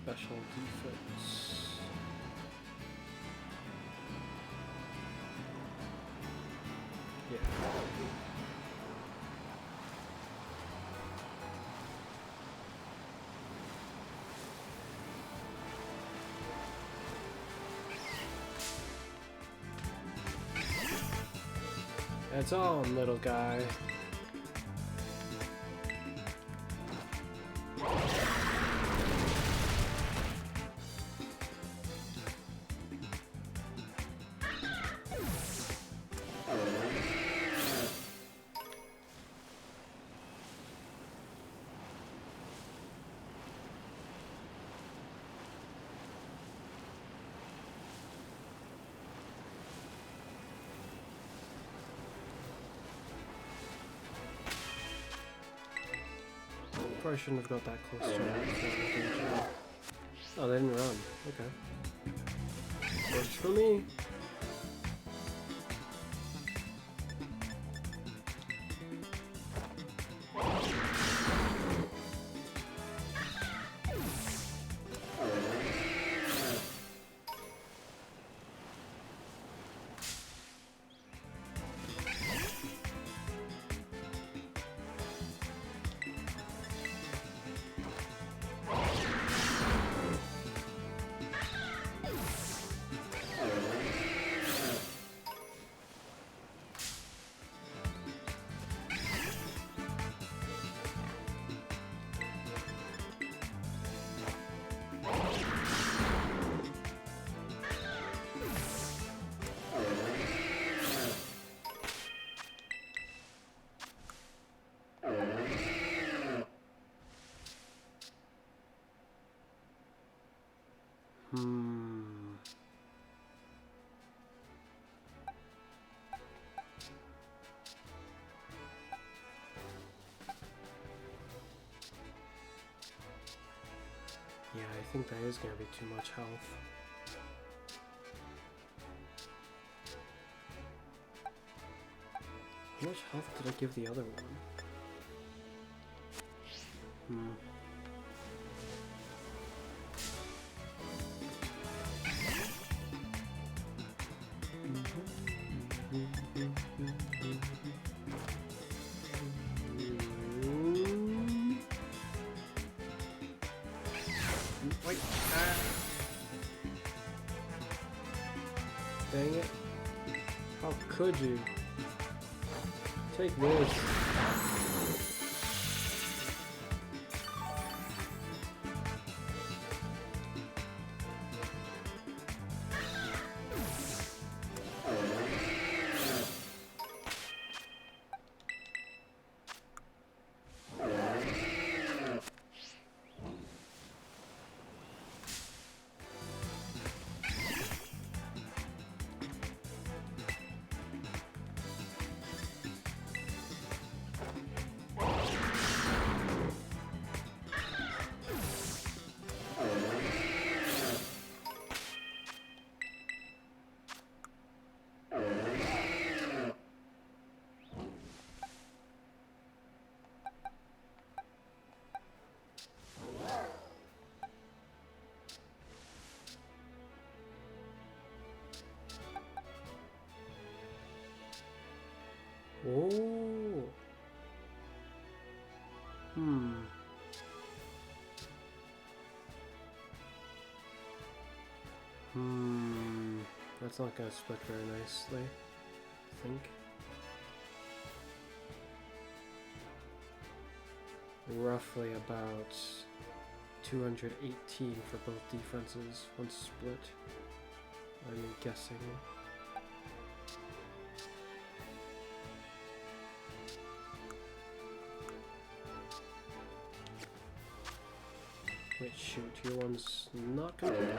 Special defense. Yeah. That's on, little guy. Probably shouldn't have got that close to it. Oh, they didn't run. Okay. Works for me. Yeah, I think that is gonna be too much health. How much health did I give the other one? Wait. Dang it. How could you? Take this. Oh. That's not gonna split very nicely, I think. Roughly about 218 for both defenses once split, I'm guessing. Wait, shoot, your one's not gonna be done.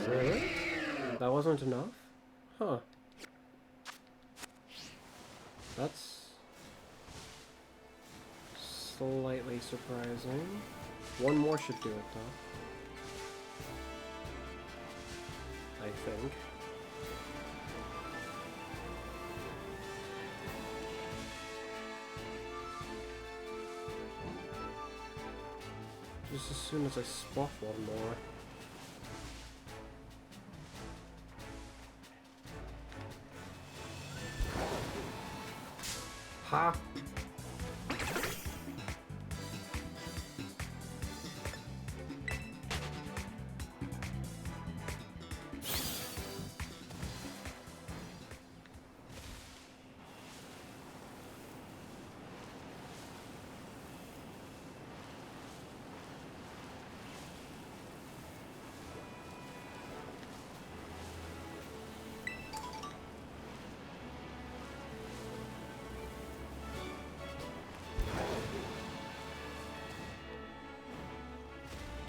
Really? That wasn't enough? Huh. That's slightly surprising. One more should do it, though. I think. Just as soon as I spot one more. Ha!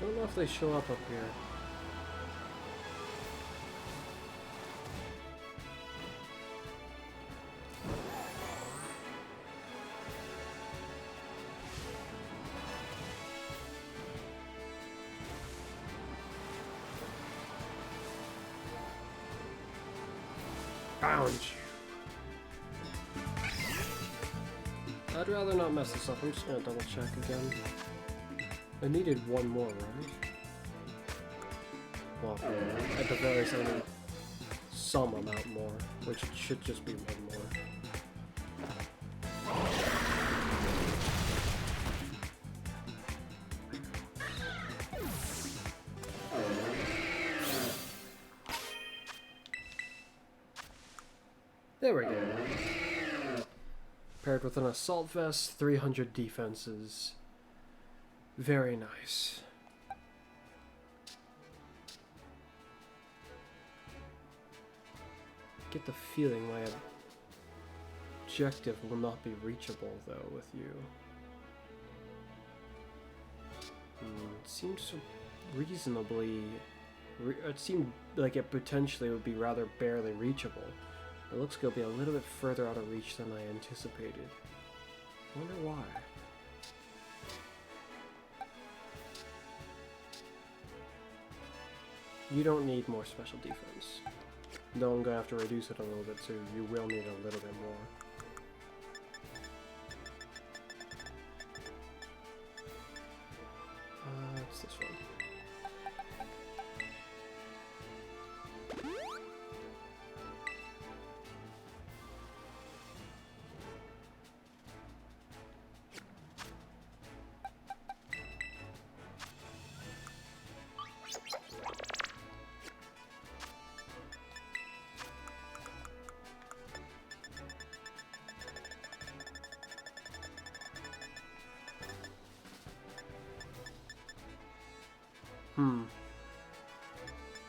Don't know if they show up here. Found you. I'd rather not mess this up. I'm just gonna double check again. I needed one more, right? Well, at the very least, I need some amount more, which should just be one more. There we go. Paired with an assault vest, 300 defenses. Very nice. Get the feeling my objective will not be reachable, though, with you. It seems so reasonably... it seemed like it potentially would be rather barely reachable. It looks like it'll be a little bit further out of reach than I anticipated. I wonder why. You don't need more special defense. Though I'm gonna have to reduce it a little bit, so you will need a little bit more. It's this one.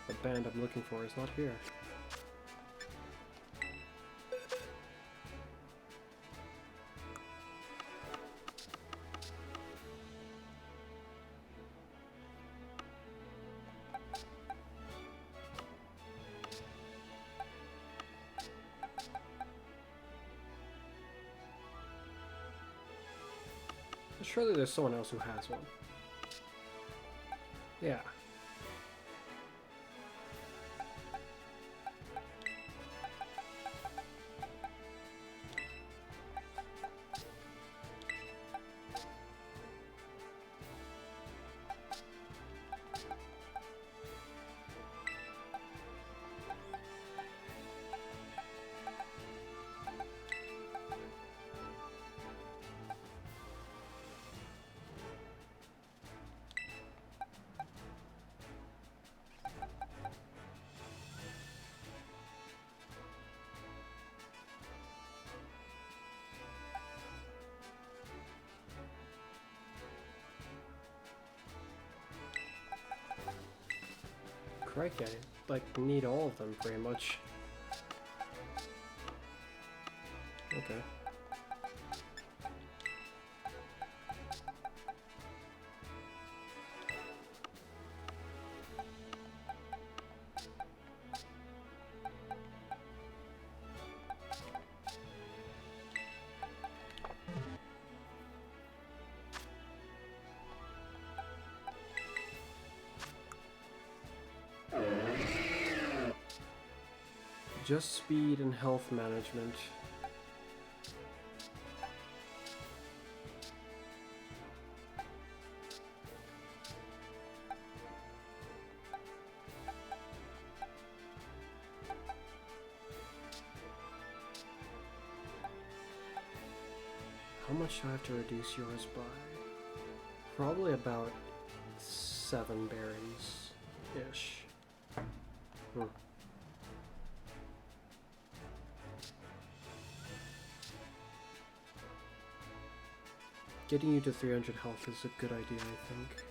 The band I'm looking for is not here. Surely there's someone else who has one. Yeah. Crikey, I need all of them pretty much. Okay. Just speed and health management. How much do I have to reduce yours by? Probably about 7 berries-ish. Getting you to 300 health is a good idea, I think.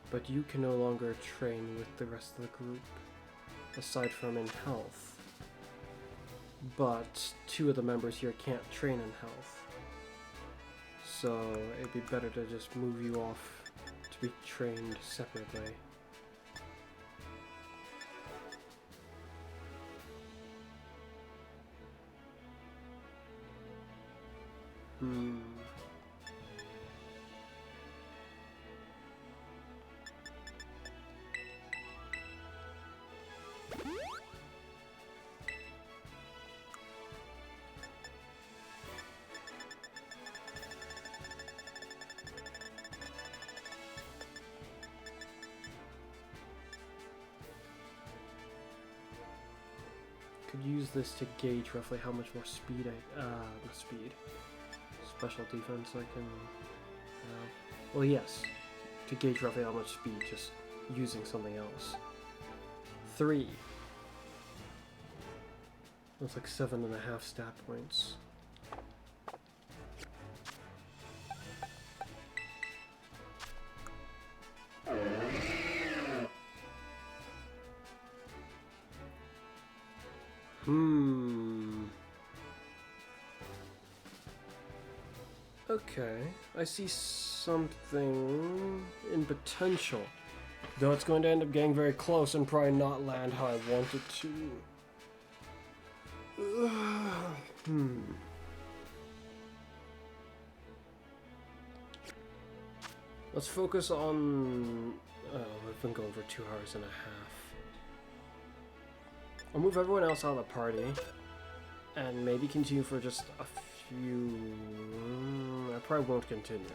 But you can no longer train with the rest of the group, aside from in health. But 2 of the members here can't train in health. So it'd be better to just move you off to be trained separately. could use this to gauge roughly how much more speed special defense I can have. Well, yes, to gauge roughly how much speed, just using something else. 3. That's like 7.5 stat points. Okay, I see something in potential. Though it's going to end up getting very close and probably not land how I want it to. Let's focus on... Oh, we've been going for 2 hours and a half. I'll move everyone else out of the party. And maybe continue for just a few... I probably won't continue.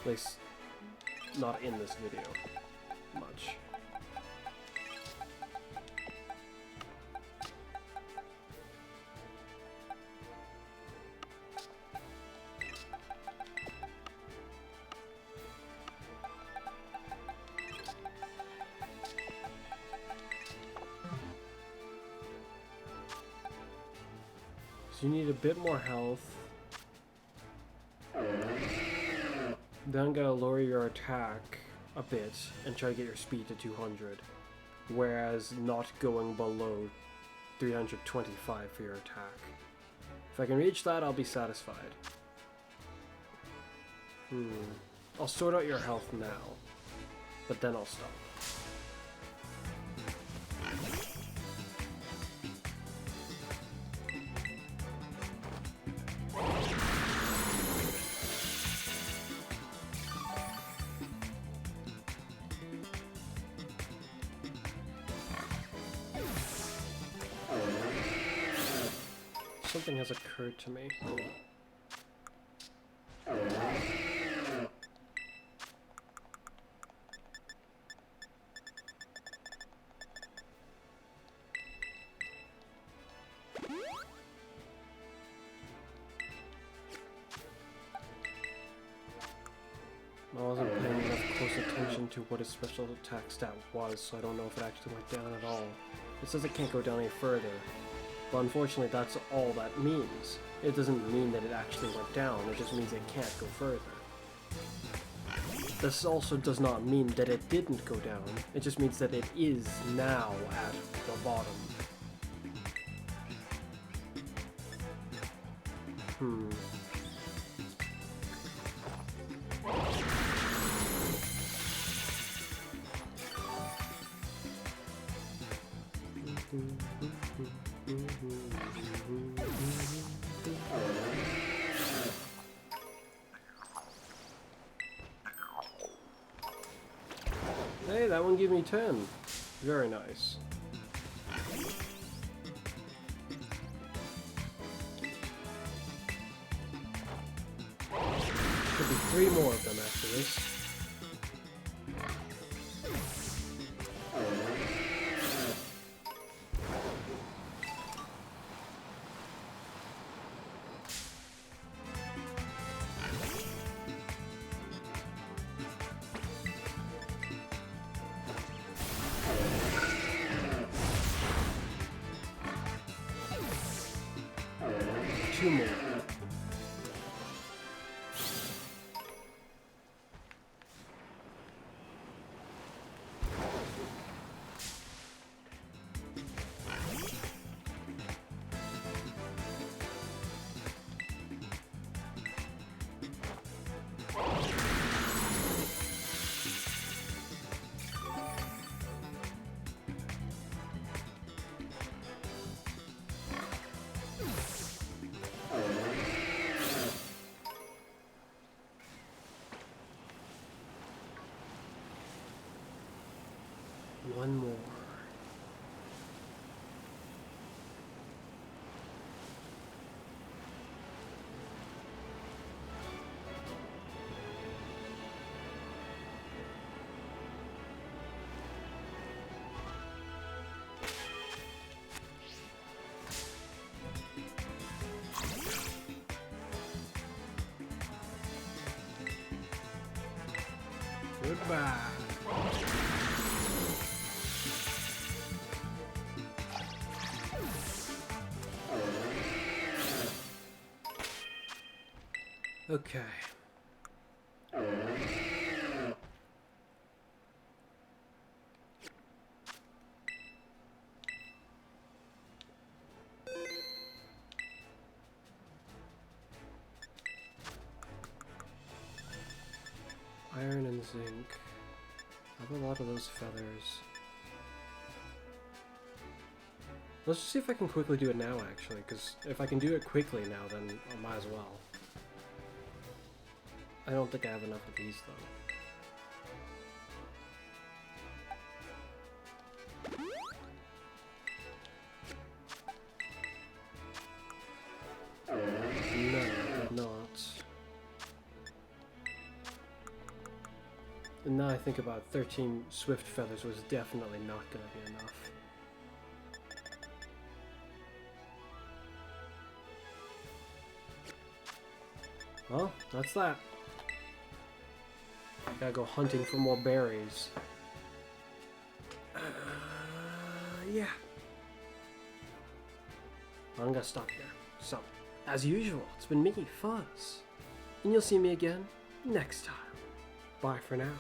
At least, not in this video. Much. So you need a bit more health. Then gotta lower your attack a bit and try to get your speed to 200. Whereas not going below 325 for your attack. If I can reach that, I'll be satisfied. I'll sort out your health now, but then I'll stop. Something has occurred to me. I wasn't paying enough close attention to what his special attack stat was, so I don't know if it actually went down at all. It says it can't go down any further. But unfortunately, that's all that means. It doesn't mean that it actually went down, it just means it can't go further. This also does not mean that it didn't go down, it just means that it is now at the bottom. Hey, that one gave me 10. Very nice. Should be 3 more of them after this. Two more. Goodbye. Okay. Iron and zinc. I have a lot of those feathers. Let's just see if I can quickly do it now, actually, because if I can do it quickly now, then I might as well. I don't think I have enough of these, though. No, not. And now I think about 13 swift feathers was definitely not going to be enough. Well, that's that. Gotta go hunting for more berries. Yeah. I'm gonna stop here. So, as usual, it's been me, Fuzz. And you'll see me again next time. Bye for now.